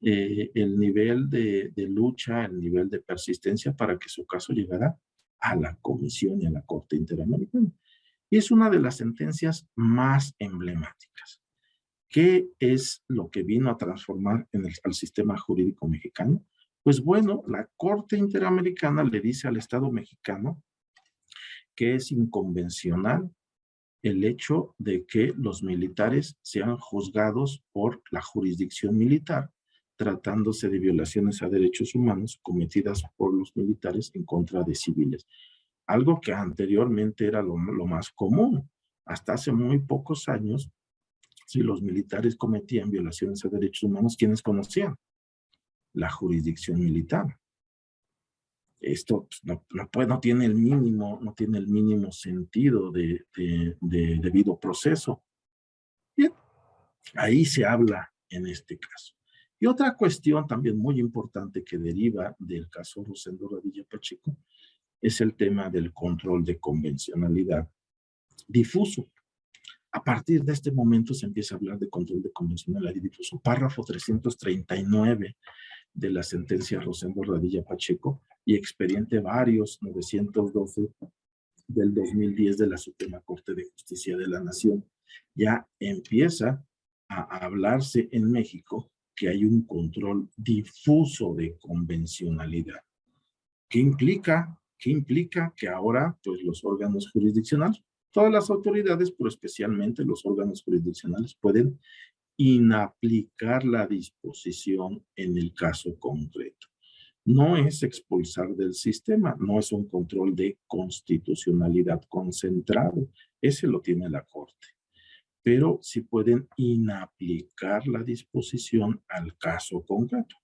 el nivel de lucha, el nivel de persistencia para que su caso llegara a la Comisión y a la Corte Interamericana. Y es una de las sentencias más emblemáticas. ¿Qué es lo que vino a transformar al sistema jurídico mexicano? Pues bueno, la Corte Interamericana le dice al Estado mexicano que es inconvencional el hecho de que los militares sean juzgados por la jurisdicción militar, tratándose de violaciones a derechos humanos cometidas por los militares en contra de civiles. Algo que anteriormente era lo más común. Hasta hace muy pocos años, si los militares cometían violaciones a derechos humanos, ¿quiénes conocían? La jurisdicción militar. Esto pues, no tiene el mínimo sentido de debido proceso. Bien, ahí se habla en este caso. Y otra cuestión también muy importante que deriva del caso Rosendo Radilla Pacheco es el tema del control de convencionalidad difuso. A partir de este momento se empieza a hablar de control de convencionalidad difuso. Párrafo 339 de la sentencia Rosendo Radilla Pacheco y expediente varios 912 del 2010 de la Suprema Corte de Justicia de la Nación. Ya empieza a hablarse en México que hay un control difuso de convencionalidad. ¿Qué implica? ¿Qué implica? Que ahora, pues, los órganos jurisdiccionales, todas las autoridades, pero especialmente los órganos jurisdiccionales, pueden inaplicar la disposición en el caso concreto. No es expulsar del sistema, no es un control de constitucionalidad concentrado, ese lo tiene la Corte, pero sí pueden inaplicar la disposición al caso concreto,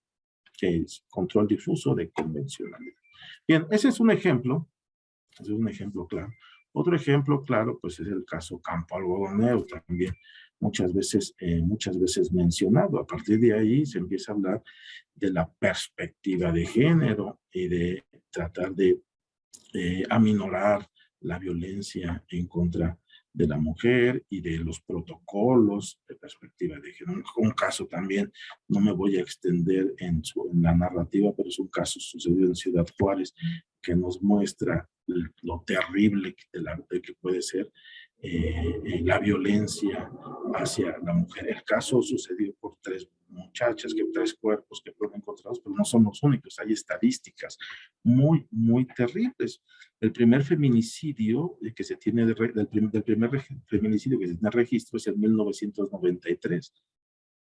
que es control difuso de convencionalidad. Bien, ese es un ejemplo claro. Otro ejemplo claro, pues es el caso Campo Algodonero, también muchas veces mencionado. A partir de ahí se empieza a hablar de la perspectiva de género y de tratar de aminorar la violencia en contra de la mujer y de los protocolos de perspectiva de género. Un caso también, no me voy a extender en la narrativa, pero es un caso sucedido en Ciudad Juárez que nos muestra lo terrible de que puede ser la violencia hacia la mujer. El caso sucedió por 3 muchachas, que 3 cuerpos que fueron encontrados, pero no son los únicos, hay estadísticas muy, muy terribles. El primer feminicidio que se tiene, del primer feminicidio que se tiene registro es en 1993.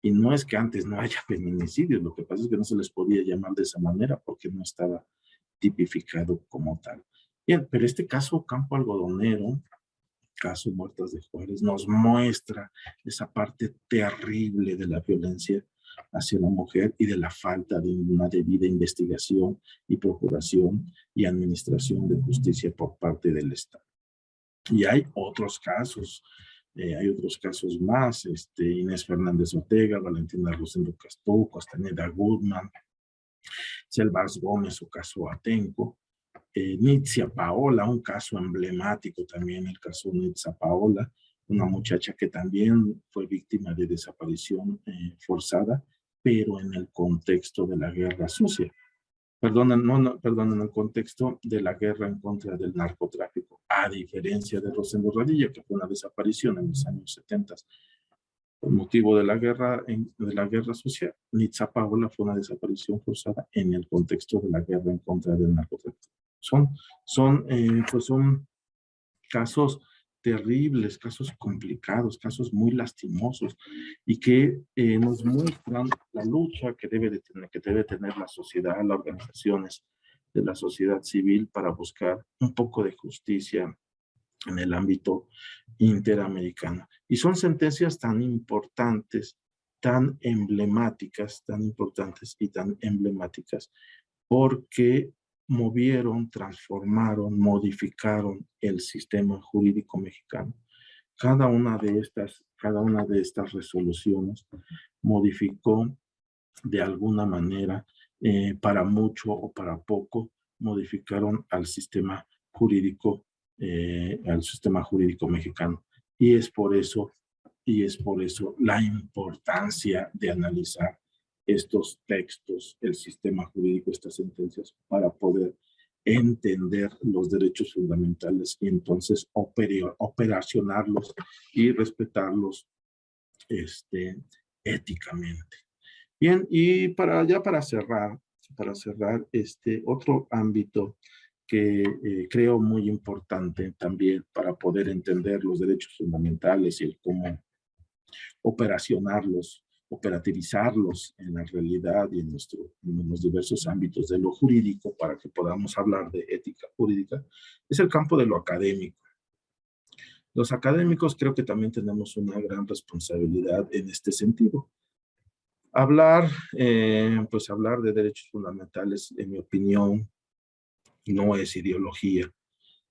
Y no es que antes no haya feminicidios, lo que pasa es que no se les podía llamar de esa manera porque no estaba tipificado como tal. Bien, pero este caso Campo Algodonero, caso Muertas de Juárez, nos muestra esa parte terrible de la violencia hacia la mujer y de la falta de una debida investigación y procuración y administración de justicia por parte del Estado. Y hay otros casos más, Inés Fernández Ortega, Valentina Rosendo Castú, Castañeda Goodman, Selvas Gómez, su caso Atenco, Nitzia Paola, un caso emblemático también, el caso Nitzia Paola, una muchacha que también fue víctima de desaparición forzada, pero en el contexto de la guerra sucia. Perdón, en el contexto de la guerra en contra del narcotráfico, a diferencia de Rosendo Radilla, que fue una desaparición en los años 70 por motivo de la guerra sucia. Nitzia Paola fue una desaparición forzada en el contexto de la guerra en contra del narcotráfico. Son casos terribles, casos complicados, casos muy lastimosos y que nos muestran la lucha que debe tener la sociedad, las organizaciones de la sociedad civil para buscar un poco de justicia en el ámbito interamericano. Y son sentencias tan importantes, tan emblemáticas, tan importantes y tan emblemáticas, porque movieron, transformaron, modificaron el sistema jurídico mexicano. Cada una de estas resoluciones modificó de alguna manera, para mucho o para poco, modificaron al sistema jurídico mexicano. Y es por eso la importancia de analizar estos textos, el sistema jurídico, estas sentencias, para poder entender los derechos fundamentales y entonces operacionarlos y respetarlos éticamente. Bien, y para cerrar otro ámbito que creo muy importante también para poder entender los derechos fundamentales y el cómo operativizarlos en la realidad y en los diversos ámbitos de lo jurídico para que podamos hablar de ética jurídica, es el campo de lo académico. Los académicos creo que también tenemos una gran responsabilidad en este sentido. Hablar de derechos fundamentales, en mi opinión, no es ideología,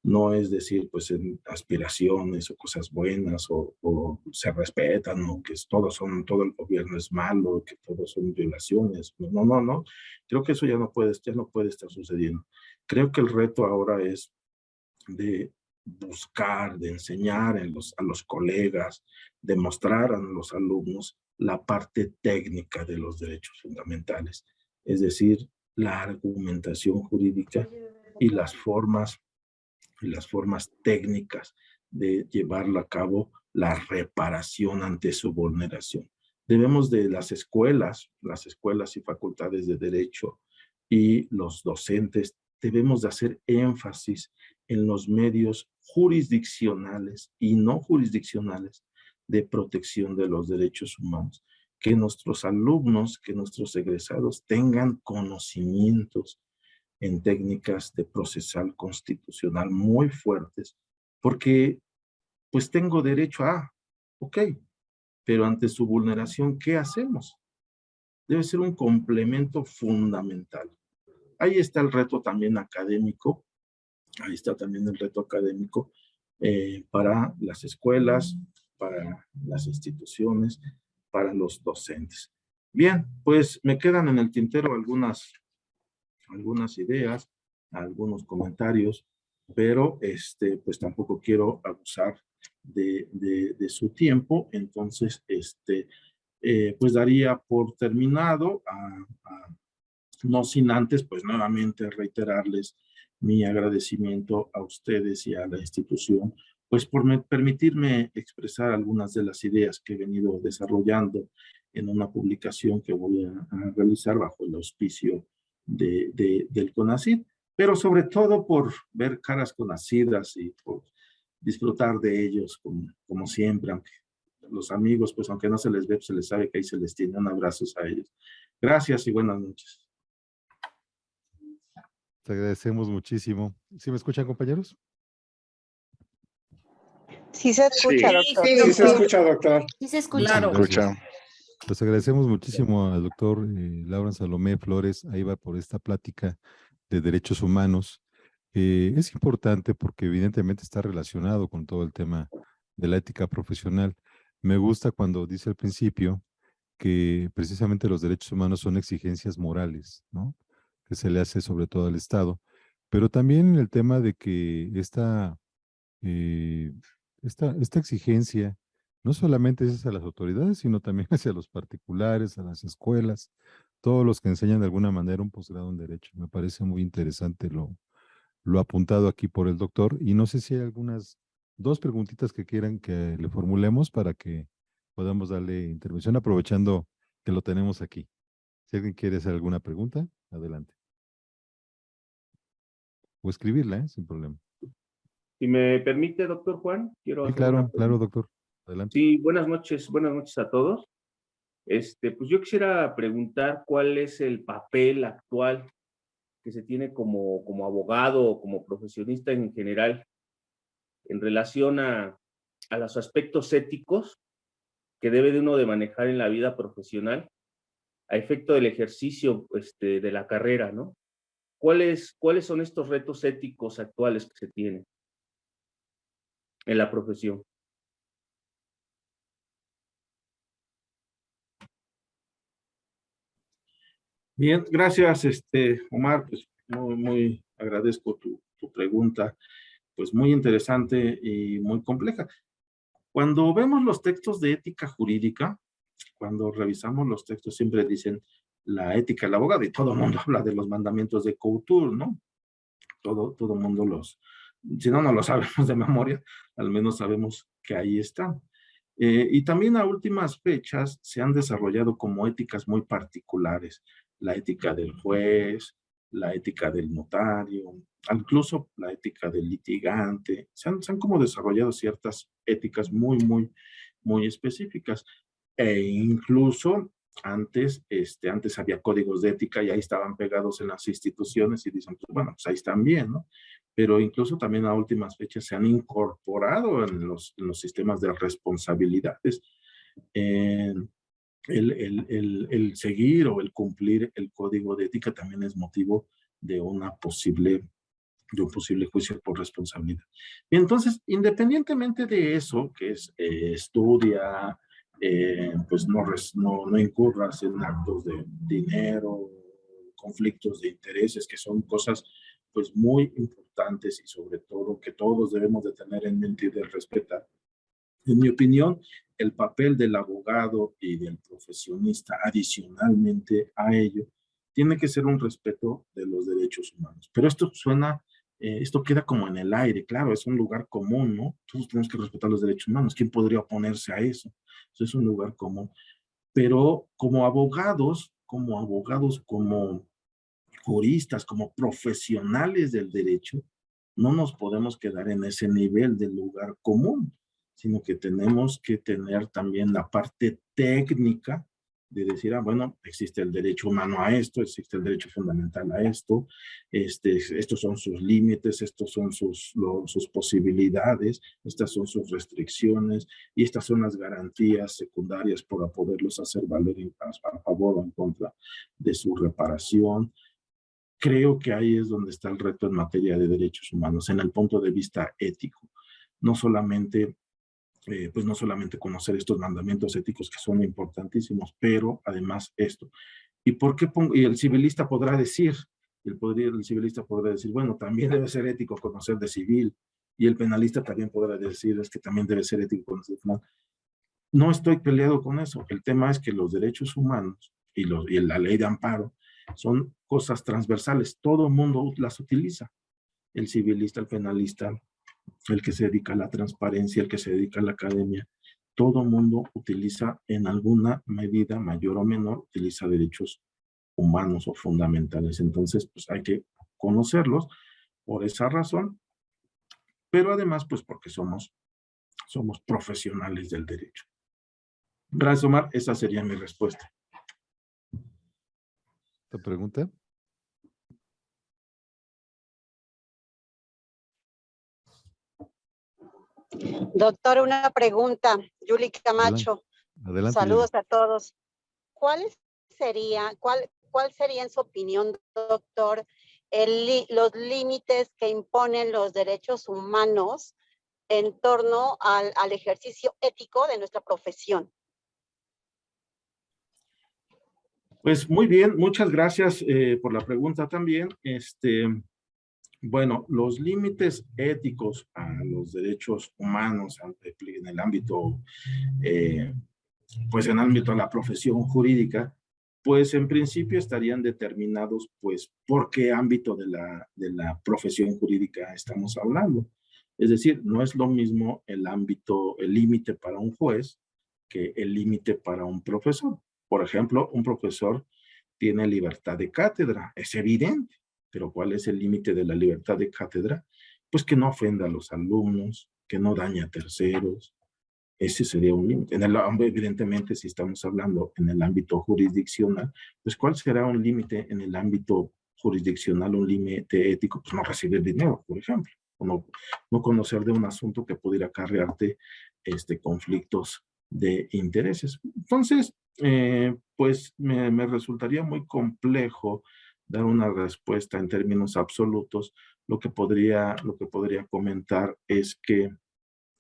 no es decir, pues, en aspiraciones o cosas buenas o se respetan o que todo el gobierno es malo, que todo son violaciones. No. Creo que eso ya no puede estar sucediendo. Creo que el reto ahora es de buscar, de enseñar a los colegas, de mostrar a los alumnos la parte técnica de los derechos fundamentales, es decir, la argumentación jurídica y las formas técnicas de llevarlo a cabo la reparación ante su vulneración. Debemos de las escuelas y facultades de derecho y los docentes, debemos de hacer énfasis en los medios jurisdiccionales y no jurisdiccionales de protección de los derechos humanos. Que nuestros alumnos, que nuestros egresados tengan conocimientos en técnicas de procesal constitucional muy fuertes, porque pues tengo derecho a, ok, pero ante su vulneración, ¿qué hacemos? Debe ser un complemento fundamental. Ahí está el reto también académico, para las escuelas, para las instituciones, para los docentes. Bien, pues me quedan en el tintero algunas ideas, algunos comentarios, pero pues tampoco quiero abusar de su tiempo, entonces pues daría por terminado, no sin antes pues nuevamente reiterarles mi agradecimiento a ustedes y a la institución, pues por permitirme expresar algunas de las ideas que he venido desarrollando en una publicación que voy a realizar bajo el auspicio del CONACYT, pero sobre todo por ver caras conocidas y por disfrutar de ellos como siempre, aunque los amigos, pues aunque no se les ve, se les sabe que ahí se les tiene. Un abrazo a ellos. Gracias y buenas noches. Te agradecemos muchísimo. ¿Sí me escuchan, compañeros? Sí se escucha, doctor. Sí, se escucha, doctor. Sí se escucha. Claro. Escucha. Pues agradecemos muchísimo al doctor Laura Salomé Flores Aybar por esta plática de derechos humanos. Es importante porque evidentemente está relacionado con todo el tema de la ética profesional. Me gusta cuando dice al principio que precisamente los derechos humanos son exigencias morales, ¿no? Que se le hace sobre todo al Estado, pero también el tema de que esta exigencia no solamente es hacia las autoridades, sino también hacia los particulares, a las escuelas, todos los que enseñan de alguna manera un posgrado en Derecho. Me parece muy interesante lo apuntado aquí por el doctor, y no sé si hay algunas dos preguntitas que quieran que le formulemos para que podamos darle intervención, aprovechando que lo tenemos aquí. Si alguien quiere hacer alguna pregunta, adelante. O escribirla, sin problema. Si me permite, doctor Juan, quiero Sí, hacer una claro, claro, pregunta. doctor. Adelante. Sí, buenas noches a todos. Pues yo quisiera preguntar cuál es el papel actual que se tiene como abogado o como profesionista en general en relación a los aspectos éticos que debe de uno de manejar en la vida profesional a efecto del ejercicio de la carrera, ¿no? ¿Cuáles son estos retos éticos actuales que se tienen en la profesión? Bien, gracias, Omar. Pues muy agradezco tu pregunta, pues muy interesante y muy compleja. Cuando vemos los textos de ética jurídica, cuando revisamos los textos, siempre dicen la ética del abogado y todo el mundo habla de los mandamientos de Couture, ¿no? Todo el mundo si no los sabemos de memoria, al menos sabemos que ahí están. Y también a últimas fechas se han desarrollado como éticas muy particulares, la ética del juez, la ética del notario, incluso la ética del litigante. Se han como desarrollado ciertas éticas muy específicas. E incluso antes había códigos de ética y ahí estaban pegados en las instituciones y dicen, pues bueno, pues ahí están bien, ¿no? Pero incluso también a últimas fechas se han incorporado en los sistemas de responsabilidades. El seguir o el cumplir el código de ética también es motivo de un posible juicio por responsabilidad. Y entonces, independientemente de eso, que es estudia, pues no incurras en actos de dinero, conflictos de intereses, que son cosas pues muy importantes y sobre todo que todos debemos de tener en mente y de respetar. En mi opinión, el papel del abogado y del profesionista, adicionalmente a ello, tiene que ser un respeto de los derechos humanos. Pero esto queda como en el aire, claro, es un lugar común, ¿no? Todos tenemos que respetar los derechos humanos. ¿Quién podría oponerse a eso? Eso es un lugar común. Pero como abogados, como juristas, como profesionales del derecho, no nos podemos quedar en ese nivel del lugar común, sino que tenemos que tener también la parte técnica de decir, bueno, existe el derecho humano a esto, existe el derecho fundamental a esto, estos son sus límites, estos son sus posibilidades, estas son sus restricciones y estas son las garantías secundarias para poderlos hacer valer a favor o en contra de su reparación. Creo que ahí es donde está el reto en materia de derechos humanos, en el punto de vista ético. No solamente conocer estos mandamientos éticos que son importantísimos, pero además esto. ¿Y por qué y el civilista podrá decir, el civilista podrá decir, bueno, también debe ser ético conocer de civil, y el penalista también podrá decir, es que también debe ser ético conocer de penal. No estoy peleado con eso. El tema es que los derechos humanos y la ley de amparo son cosas transversales. Todo el mundo las utiliza. El civilista, el penalista, el que se dedica a la transparencia, el que se dedica a la academia. Todo el mundo utiliza en alguna medida, mayor o menor, utiliza derechos humanos o fundamentales. Entonces, pues hay que conocerlos por esa razón, pero además, pues porque somos profesionales del derecho. Gracias, Omar. Esa sería mi respuesta. ¿Otra pregunta? Doctor, una pregunta. Yuli Camacho. Adelante. Saludos Yuli. a todos. ¿Cuál sería en su opinión, doctor, los límites que imponen los derechos humanos en torno al ejercicio ético de nuestra profesión? Pues muy bien, muchas gracias por la pregunta también. Bueno, los límites éticos a los derechos humanos en el ámbito, pues en el ámbito de la profesión jurídica, pues en principio estarían determinados, pues, por qué ámbito de la profesión jurídica estamos hablando. Es decir, no es lo mismo el límite para un juez que el límite para un profesor. Por ejemplo, un profesor tiene libertad de cátedra, es evidente, pero ¿cuál es el límite de la libertad de cátedra? pues que no ofenda a los alumnos, que no dañe a terceros. Ese sería un límite. Evidentemente, si estamos hablando en el ámbito jurisdiccional, pues ¿cuál será un límite en el ámbito jurisdiccional, un límite ético? Pues no recibir dinero, por ejemplo, o no conocer de un asunto que pudiera acarrearte conflictos de intereses. Entonces, pues me resultaría muy complejo dar una respuesta en términos absolutos. Lo que podría comentar es que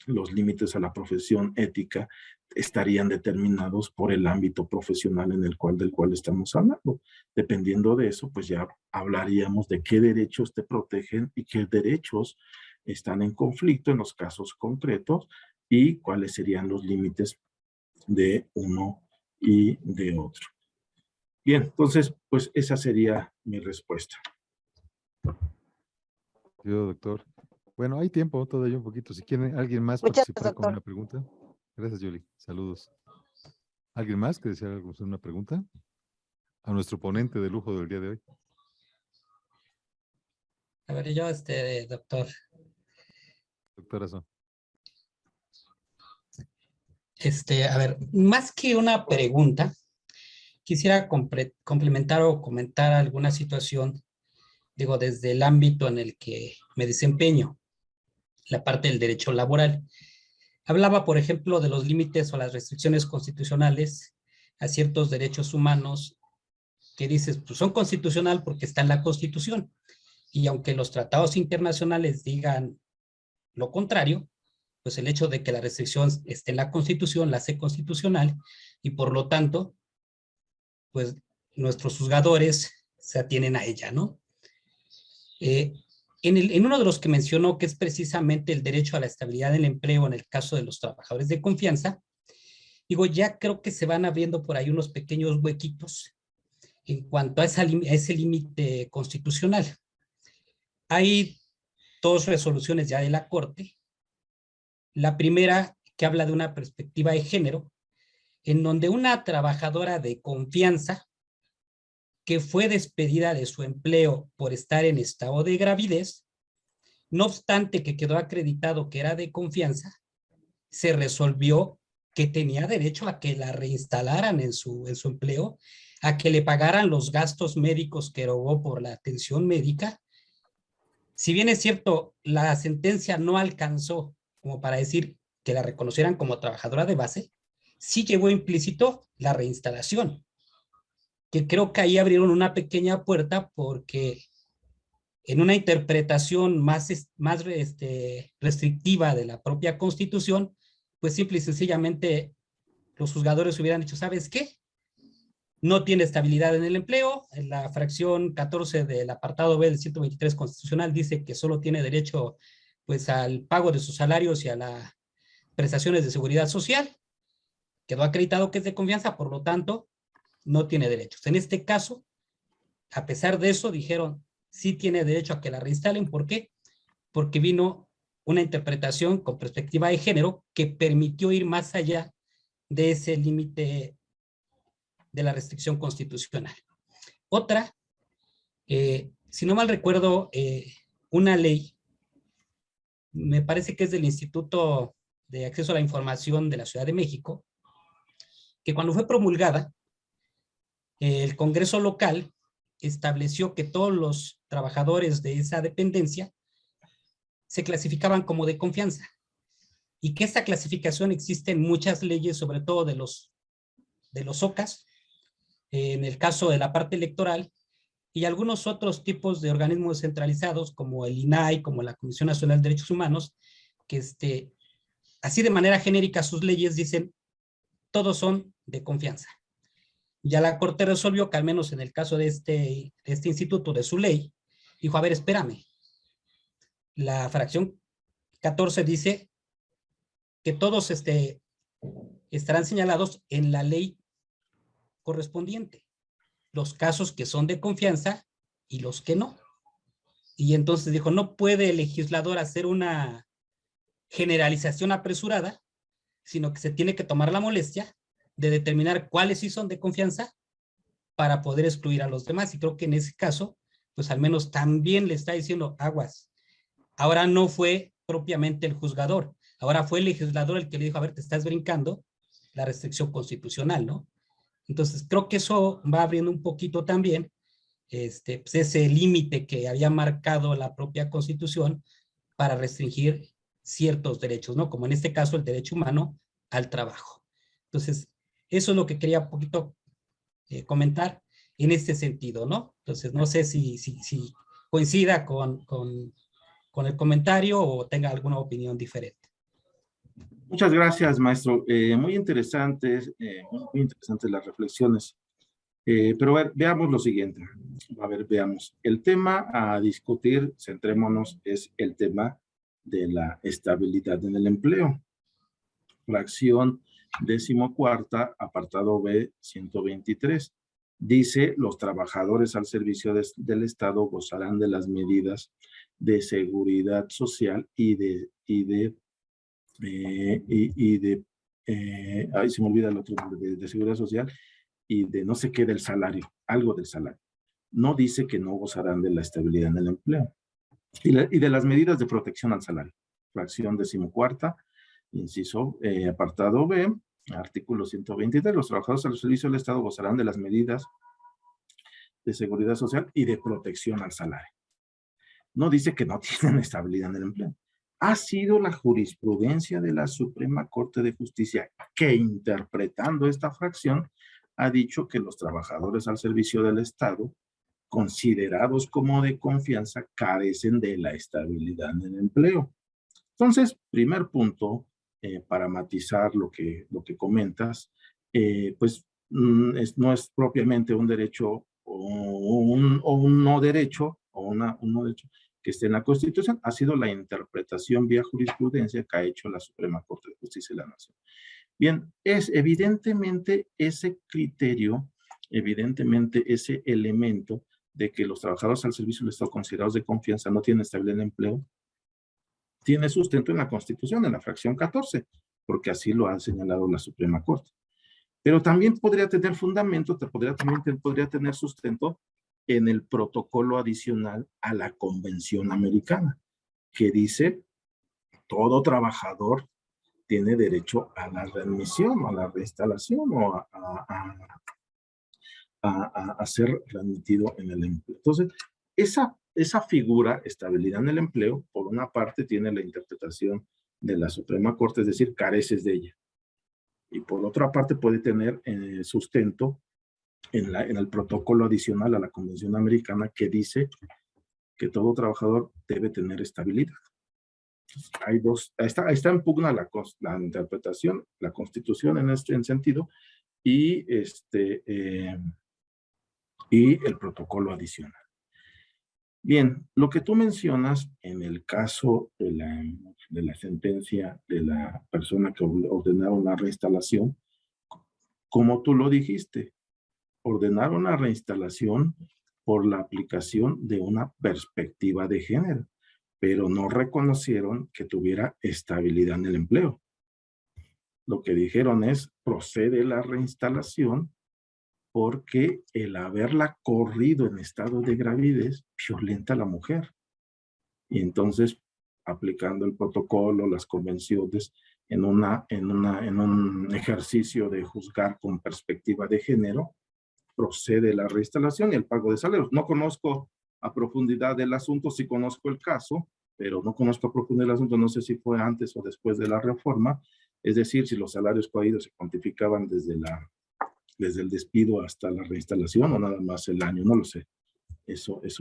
los límites a la profesión ética estarían determinados por el ámbito profesional del cual estamos hablando. Dependiendo de eso, pues ya hablaríamos de qué derechos te protegen y qué derechos están en conflicto en los casos concretos y cuáles serían los límites de uno y de otro. Bien, entonces, pues esa sería mi respuesta. Yo, doctor. Bueno, hay tiempo todavía un poquito. Si quiere alguien más Muchas participar gracias, con doctor. una pregunta. Gracias, Yoli. Saludos. ¿Alguien más que desea hacer una pregunta? A nuestro ponente de lujo del día de hoy. A ver, yo, doctor. Doctorazo. A ver, más que una pregunta, quisiera complementar o comentar alguna situación, digo, desde el ámbito en el que me desempeño, la parte del derecho laboral. Hablaba, por ejemplo, de los límites o las restricciones constitucionales a ciertos derechos humanos que dices, pues son constitucional porque está en la Constitución. Y aunque los tratados internacionales digan lo contrario, pues el hecho de que la restricción esté en la Constitución la hace constitucional y por lo tanto, pues nuestros juzgadores se atienen a ella, ¿no? En uno de los que mencionó, que es precisamente el derecho a la estabilidad del empleo en el caso de los trabajadores de confianza, digo, ya creo que se van abriendo por ahí unos pequeños huequitos en cuanto a ese límite constitucional. Hay dos resoluciones ya de la Corte. La primera, que habla de una perspectiva de género, en donde una trabajadora de confianza que fue despedida de su empleo por estar en estado de gravidez, no obstante que quedó acreditado que era de confianza, se resolvió que tenía derecho a que la reinstalaran en su empleo, a que le pagaran los gastos médicos que erogó por la atención médica. Si bien es cierto, la sentencia no alcanzó como para decir que la reconocieran como trabajadora de base, sí llevó implícito la reinstalación, que creo que ahí abrieron una pequeña puerta porque en una interpretación más restrictiva de la propia Constitución, pues simple y sencillamente los juzgadores hubieran dicho, ¿sabes qué? No tiene estabilidad en el empleo. En la fracción 14 del apartado B del 123 constitucional dice que solo tiene derecho pues al pago de sus salarios y a las prestaciones de seguridad social. Quedó acreditado que es de confianza, por lo tanto, no tiene derechos. En este caso, a pesar de eso, dijeron, sí tiene derecho a que la reinstalen. ¿Por qué? Porque vino una interpretación con perspectiva de género que permitió ir más allá de ese límite de la restricción constitucional. Otra, si no mal recuerdo, una ley, me parece que es del Instituto de Acceso a la Información de la Ciudad de México, que cuando fue promulgada, el Congreso local estableció que todos los trabajadores de esa dependencia se clasificaban como de confianza y que esta clasificación existe en muchas leyes, sobre todo de los OCAS, en el caso de la parte electoral, y algunos otros tipos de organismos descentralizados, como el INAI, como la Comisión Nacional de Derechos Humanos, que así de manera genérica sus leyes dicen, todos son de confianza. Ya la Corte resolvió que al menos en el caso de este instituto, de su ley, dijo, a ver, espérame. La fracción 14 dice que todos estarán señalados en la ley correspondiente. Los casos que son de confianza y los que no. Y entonces dijo, no puede el legislador hacer una generalización apresurada, sino que se tiene que tomar la molestia de determinar cuáles sí son de confianza para poder excluir a los demás. Y creo que en ese caso, pues al menos también le está diciendo, aguas, ahora no fue propiamente el juzgador, ahora fue el legislador el que le dijo, a ver, te estás brincando la restricción constitucional, ¿no? Entonces, creo que eso va abriendo un poquito también pues ese límite que había marcado la propia Constitución para restringir ciertos derechos, ¿no? Como en este caso el derecho humano al trabajo. Entonces, eso es lo que quería un poquito comentar en este sentido, ¿no? Entonces, no sé si coincida con el comentario o tenga alguna opinión diferente. Muchas gracias, maestro. Muy interesantes las reflexiones. Pero a ver, veamos lo siguiente. A ver, veamos. El tema a discutir, centrémonos, es el tema de la estabilidad en el empleo. Fracción 14ª, apartado B, 123. Dice, los trabajadores al servicio del Estado gozarán de las medidas de seguridad social y de ay, se me olvida el otro nombre, de seguridad social y de no sé qué del salario, algo del salario. No dice que no gozarán de la estabilidad en el empleo y de las medidas de protección al salario. Fracción 14ª, inciso, apartado B, artículo 123, los trabajadores al servicio del Estado gozarán de las medidas de seguridad social y de protección al salario. No dice que no tienen estabilidad en el empleo. Ha sido la jurisprudencia de la Suprema Corte de Justicia que, interpretando esta fracción, ha dicho que los trabajadores al servicio del Estado, considerados como de confianza, carecen de la estabilidad en el empleo. Entonces, primer punto, para matizar lo que comentas, pues no es propiamente un derecho o un no derecho, o un no derecho que esté en la Constitución, ha sido la interpretación vía jurisprudencia que ha hecho la Suprema Corte de Justicia de la Nación. Bien, es evidentemente ese criterio, evidentemente ese elemento de que los trabajadores al servicio del Estado considerados de confianza no tienen estabilidad en empleo, tiene sustento en la Constitución, en la fracción 14, porque así lo ha señalado la Suprema Corte. Pero también podría tener fundamento, podría tener sustento en el protocolo adicional a la Convención Americana, que dice, todo trabajador tiene derecho a la readmisión, o a la reinstalación, o a ser readmitido en el empleo. Entonces, esa figura, estabilidad en el empleo, por una parte tiene la interpretación de la Suprema Corte, es decir, careces de ella. Y por otra parte puede tener sustento en el protocolo adicional a la Convención Americana que dice que todo trabajador debe tener estabilidad. Entonces, hay dos, está en pugna la interpretación, la Constitución en este sentido, y el protocolo adicional. Bien, lo que tú mencionas en el caso de la sentencia de la persona que ordenaron la reinstalación, como tú lo dijiste, ordenaron la reinstalación por la aplicación de una perspectiva de género, pero no reconocieron que tuviera estabilidad en el empleo. Lo que dijeron es, procede la reinstalación porque el haberla corrido en estado de gravidez violenta a la mujer. Y entonces, aplicando el protocolo, las convenciones, en un ejercicio de juzgar con perspectiva de género, procede la reinstalación y el pago de salarios. No conozco a profundidad el asunto, sí conozco el caso, pero no conozco a profundidad el asunto, no sé si fue antes o después de la reforma, es decir, si los salarios caídos se cuantificaban desde el despido hasta la reinstalación o nada más el año, no lo sé. Eso es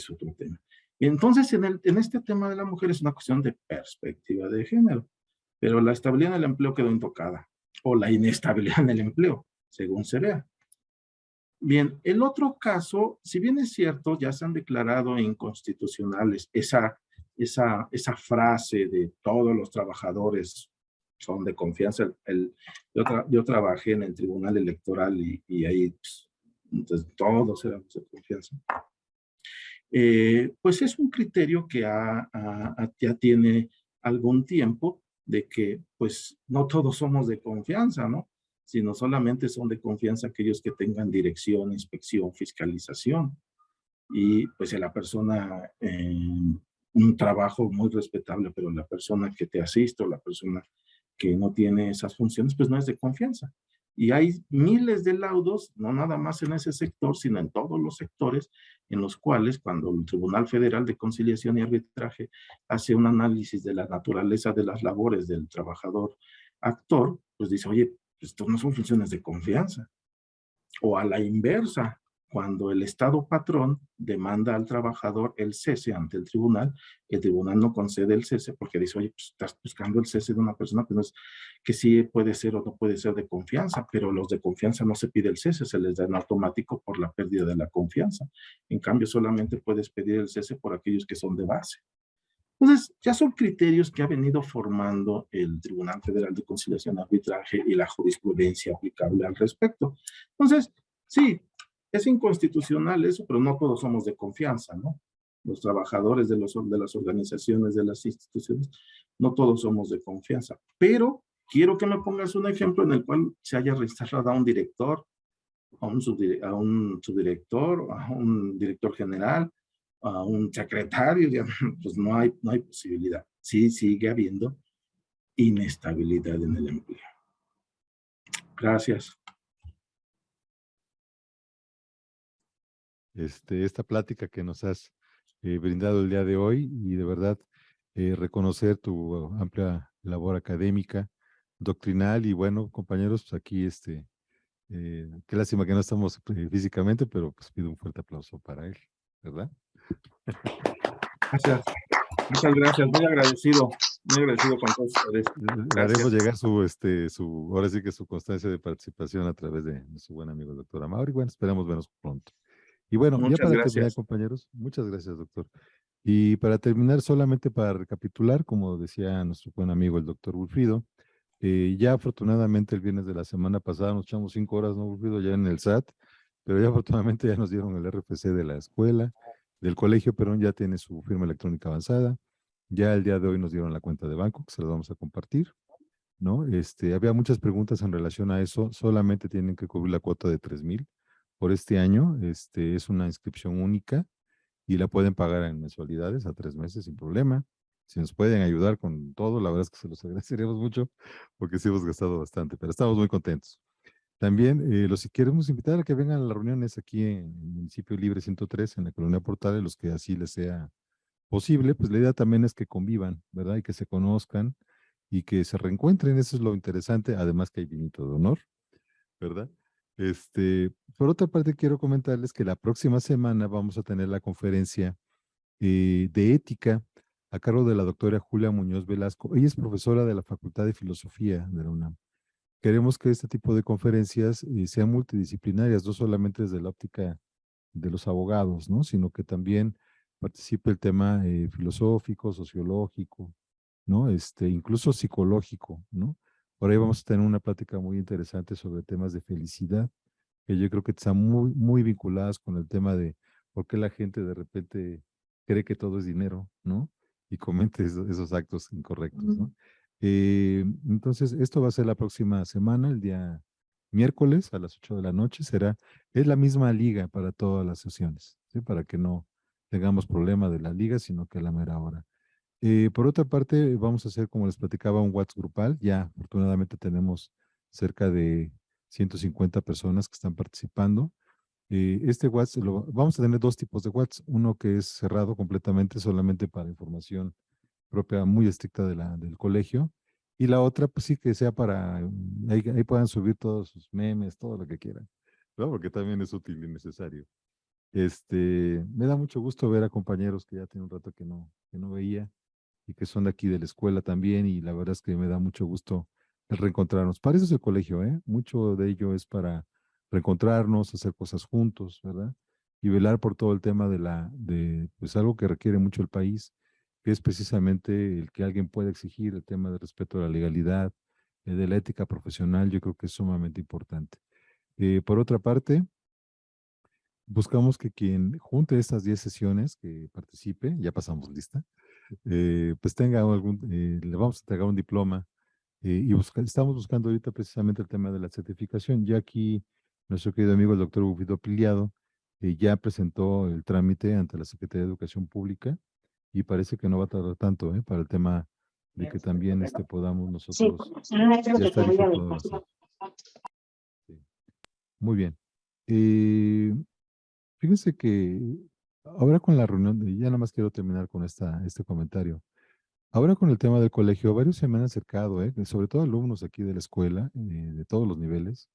otro tema. Y entonces, en este tema de la mujer es una cuestión de perspectiva de género, pero la estabilidad en el empleo quedó intocada, o la inestabilidad en el empleo, según se vea. Bien, el otro caso, si bien es cierto, ya se han declarado inconstitucionales esa frase de todos los trabajadores son de confianza. Yo trabajé en el Tribunal Electoral y ahí pues, entonces, todos éramos de confianza. Pues es un criterio que ya tiene algún tiempo de que pues no todos somos de confianza, ¿no? Sino solamente son de confianza aquellos que tengan dirección, inspección, fiscalización. Y pues si la persona un trabajo muy respetable, pero la persona que te asiste o la persona que no tiene esas funciones, pues no es de confianza. Y hay miles de laudos, no nada más en ese sector, sino en todos los sectores, en los cuales cuando el Tribunal Federal de Conciliación y Arbitraje hace un análisis de la naturaleza de las labores del trabajador actor, pues dice, oye, esto no son funciones de confianza. O a la inversa, cuando el Estado patrón demanda al trabajador el cese ante el tribunal no concede el cese porque dice, oye, pues estás buscando el cese de una persona que, no es, que sí puede ser o no puede ser de confianza, pero los de confianza no se pide el cese, se les da en automático por la pérdida de la confianza. En cambio, solamente puedes pedir el cese por aquellos que son de base. Entonces, ya son criterios que ha venido formando el Tribunal Federal de Conciliación y Arbitraje y la jurisprudencia aplicable al respecto. Entonces, sí, es inconstitucional eso, pero no todos somos de confianza, ¿no? Los trabajadores de las organizaciones, de las instituciones, no todos somos de confianza. Pero quiero que me pongas un ejemplo en el cual se haya reinstallado a un director, a un subdirector, a un director general, a un secretario, ya, pues no hay posibilidad. Sí sigue habiendo inestabilidad en el empleo. Gracias. Esta plática que nos has brindado el día de hoy y de verdad reconocer tu amplia labor académica, doctrinal y bueno, compañeros, pues aquí qué lástima que no estamos físicamente, pero pues pido un fuerte aplauso para él, ¿verdad? Gracias. Muchas gracias, muy agradecido con todos ustedes. Le haremos llegar ahora sí que su constancia de participación a través de su buen amigo el doctor Amauri. Bueno, esperamos vernos pronto. Y bueno, Muchas ya para gracias. terminar, compañeros, muchas gracias, doctor. Y para terminar, solamente para recapitular, como decía nuestro buen amigo el doctor Wilfrido, ya afortunadamente el viernes de la semana pasada nos echamos 5 horas, ¿no, Wilfrido? Ya en el SAT, pero ya afortunadamente ya nos dieron el RFC de la escuela, del colegio, pero ya tiene su firma electrónica avanzada. Ya el día de hoy nos dieron la cuenta de banco, que se las vamos a compartir, ¿no? Había muchas preguntas en relación a eso, solamente tienen que cubrir la cuota de 3,000 por este año, es una inscripción única y la pueden pagar en mensualidades a 3 meses sin problema. Si nos pueden ayudar con todo, la verdad es que se los agradeceríamos mucho porque sí hemos gastado bastante, pero estamos muy contentos. También los queremos invitar a que vengan a las reuniones aquí en el municipio Libre 103, en la colonia Portales, los que así les sea posible, pues la idea también es que convivan, ¿verdad? Y que se conozcan y que se reencuentren, eso es lo interesante, además que hay vinito de honor, ¿verdad? Por otra parte, quiero comentarles que la próxima semana vamos a tener la conferencia de ética a cargo de la doctora Julia Muñoz Velasco. Ella es profesora de la Facultad de Filosofía de la UNAM. Queremos que este tipo de conferencias sean multidisciplinarias, no solamente desde la óptica de los abogados, ¿no? Sino que también participe el tema filosófico, sociológico, ¿no? Incluso psicológico, ¿no? Por ahí vamos a tener una plática muy interesante sobre temas de felicidad, que yo creo que están muy, muy vinculadas con el tema de por qué la gente de repente cree que todo es dinero, ¿no? Y comete esos actos incorrectos, ¿no? Entonces, esto va a ser la próxima semana, el día miércoles a las 8 de la noche, es la misma liga para todas las sesiones, ¿sí? Para que no tengamos problema de la liga, sino que a la mera hora. Por otra parte, vamos a hacer, como les platicaba, un WhatsApp grupal. Ya, afortunadamente, tenemos cerca de 150 personas que están participando. Este WhatsApp, vamos a tener 2 tipos de WhatsApp. Uno que es cerrado completamente, solamente para información propia, muy estricta del colegio. Y la otra, pues sí, que sea para, ahí puedan subir todos sus memes, todo lo que quieran, ¿no? Porque también es útil y necesario. Me da mucho gusto ver a compañeros que ya tiene un rato que no veía y que son de aquí de la escuela también, y la verdad es que me da mucho gusto el reencontrarnos. Para eso es el colegio, ¿eh? Mucho de ello es para reencontrarnos, hacer cosas juntos, ¿verdad? Y velar por todo el tema pues algo que requiere mucho el país, que es precisamente el que alguien pueda exigir el tema de respeto a la legalidad, de la ética profesional. Yo creo que es sumamente importante. Por otra parte, buscamos que quien junte estas 10 sesiones, que participe, ya pasamos lista, pues tenga le vamos a entregar un diploma y estamos buscando ahorita precisamente el tema de la certificación. Ya aquí nuestro querido amigo el doctor Bufido Piliado ya presentó el trámite ante la Secretaría de Educación Pública y parece que no va a tardar tanto, para el tema de que también podamos Sí, nosotros no es lo ya que estar te voy a incorporados. Sí. Muy bien. Fíjense que ahora con la reunión, y ya nada más quiero terminar con este comentario. Ahora con el tema del colegio, varios se me han acercado, sobre todo alumnos aquí de la escuela, de todos los niveles,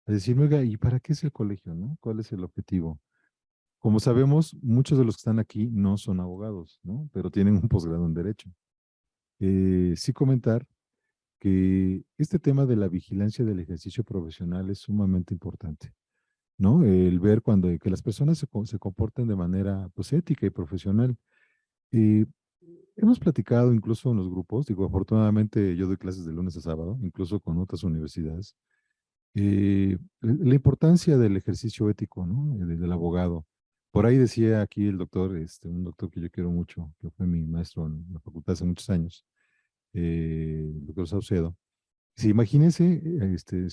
a decirme, oiga, ¿y para qué es el colegio, no? ¿Cuál es el objetivo? Como sabemos, muchos de los que están aquí no son abogados, ¿no? Pero tienen un posgrado en Derecho. Sí comentar que este tema de la vigilancia del ejercicio profesional es sumamente importante, ¿no? El ver que las personas se comporten de manera, pues, ética y profesional. Eh, Hemos platicado incluso en los grupos, digo, afortunadamente yo doy clases de lunes a sábado, incluso con otras universidades, la importancia del ejercicio ético, ¿no? Del abogado. Por ahí decía aquí el doctor, un doctor que yo quiero mucho, que fue mi maestro en la facultad hace muchos años, el doctor Saucedo. Si imagínese,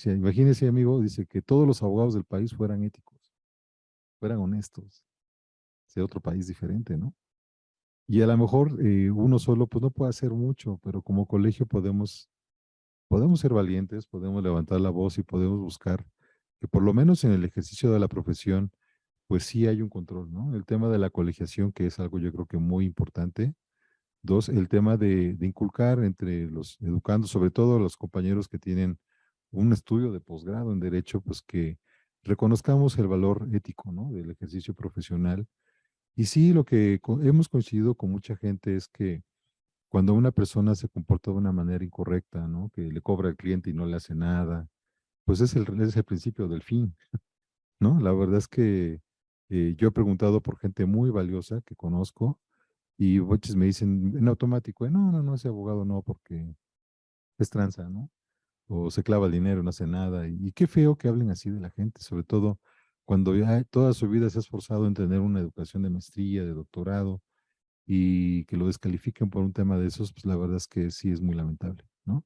imagínese, amigo, dice que todos los abogados del país fueran éticos, fueran honestos, sea otro país diferente, ¿no? Y a lo mejor uno solo, pues no puede hacer mucho, pero como colegio podemos ser valientes, podemos levantar la voz y podemos buscar que por lo menos en el ejercicio de la profesión, pues sí hay un control, ¿no? El tema de la colegiación, que es algo yo creo que muy importante. Dos, el tema de inculcar entre los educandos, sobre todo los compañeros que tienen un estudio de posgrado en Derecho, pues que reconozcamos el valor ético, ¿no? Del ejercicio profesional. Y sí, lo que hemos coincidido con mucha gente es que cuando una persona se comporta de una manera incorrecta, ¿no? Que le cobra al cliente y no le hace nada, pues es el principio del fin, ¿no? La verdad es que yo he preguntado por gente muy valiosa que conozco y muchos me dicen en automático, no, ese abogado no, porque es tranza, ¿no? O se clava el dinero, no hace nada. Y qué feo que hablen así de la gente, sobre todo cuando ya toda su vida se ha esforzado en tener una educación de maestría, de doctorado, y que lo descalifiquen por un tema de esos, pues la verdad es que sí es muy lamentable, ¿no?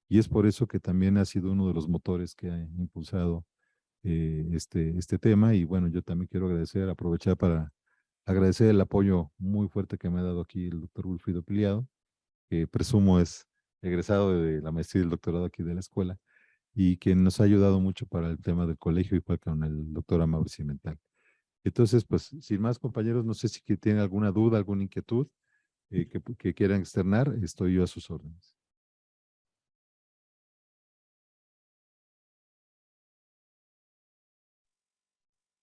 Y es por eso que también ha sido uno de los motores que ha impulsado este tema. Y bueno, yo también quiero aprovechar para agradecer el apoyo muy fuerte que me ha dado aquí el doctor Wilfrido Piliado, que presumo es egresado de la maestría y el doctorado aquí de la escuela, y que nos ha ayudado mucho para el tema del colegio, igual con el doctor Amaury Cimental. Entonces, pues, sin más, compañeros, no sé si tienen alguna duda, alguna inquietud que quieran externar, estoy yo a sus órdenes.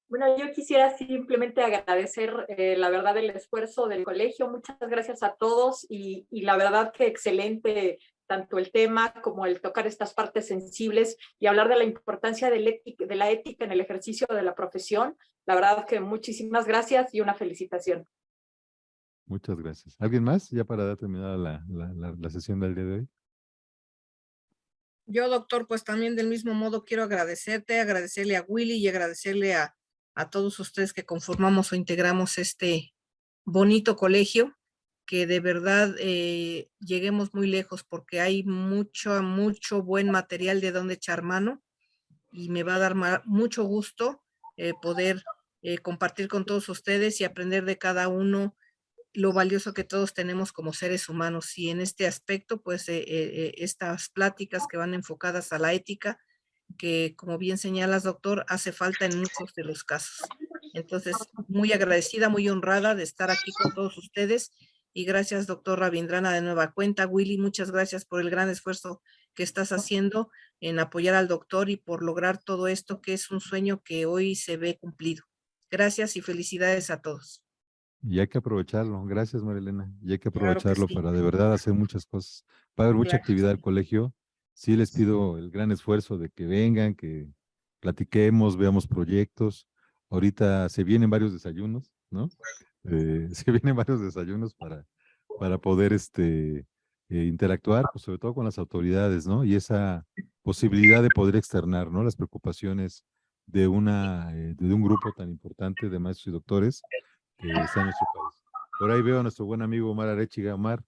Bueno, yo quisiera simplemente agradecer, la verdad, el esfuerzo del colegio. Muchas gracias a todos y la verdad que excelente tanto el tema como el tocar estas partes sensibles y hablar de la importancia de la ética en el ejercicio de la profesión. La verdad que muchísimas gracias y una felicitación. Muchas gracias. ¿Alguien más? Ya para terminar la sesión del día de hoy. Yo, doctor, pues también del mismo modo quiero agradecerle a Willy y agradecerle a todos ustedes que conformamos o integramos este bonito colegio, que de verdad lleguemos muy lejos porque hay mucho buen material de donde echar mano y me va a dar mucho gusto poder compartir con todos ustedes y aprender de cada uno lo valioso que todos tenemos como seres humanos. Y en este aspecto, pues estas pláticas que van enfocadas a la ética, que como bien señalas, doctor, hace falta en muchos de los casos. Entonces, muy agradecida, muy honrada de estar aquí con todos ustedes. Y gracias, doctor Ravindrana, de nueva cuenta. Willy, muchas gracias por el gran esfuerzo que estás haciendo en apoyar al doctor y por lograr todo esto, que es un sueño que hoy se ve cumplido. Gracias y felicidades a todos. Y hay que aprovecharlo. Gracias, Marilena. Y hay que Claro que aprovecharlo sí. para de verdad hacer muchas cosas. Va a haber mucha Claro. actividad del colegio. Sí les pido el gran esfuerzo de que vengan, que platiquemos, veamos proyectos. Ahorita se vienen varios desayunos, ¿no? Se vienen varios desayunos para poder interactuar, pues sobre todo con las autoridades, ¿no? Y esa posibilidad de poder externar, ¿no? Las preocupaciones de de un grupo tan importante de maestros y doctores que está en nuestro país. Por ahí veo a nuestro buen amigo Omar Arechiga. Omar,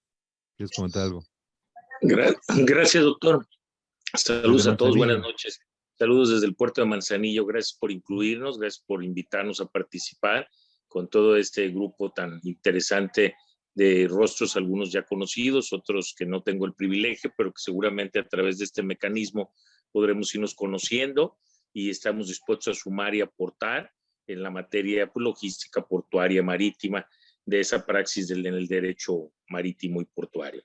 ¿quieres comentar algo? Gracias, doctor. Saludos Desde a todos, buenas Manzanillo. noches. Saludos desde el puerto de Manzanillo. Gracias por incluirnos, gracias por invitarnos a participar con todo este grupo tan interesante de rostros, algunos ya conocidos, otros que no tengo el privilegio, pero que seguramente a través de este mecanismo podremos irnos conociendo y estamos dispuestos a sumar y aportar en la materia logística portuaria marítima de esa praxis en el derecho marítimo y portuario.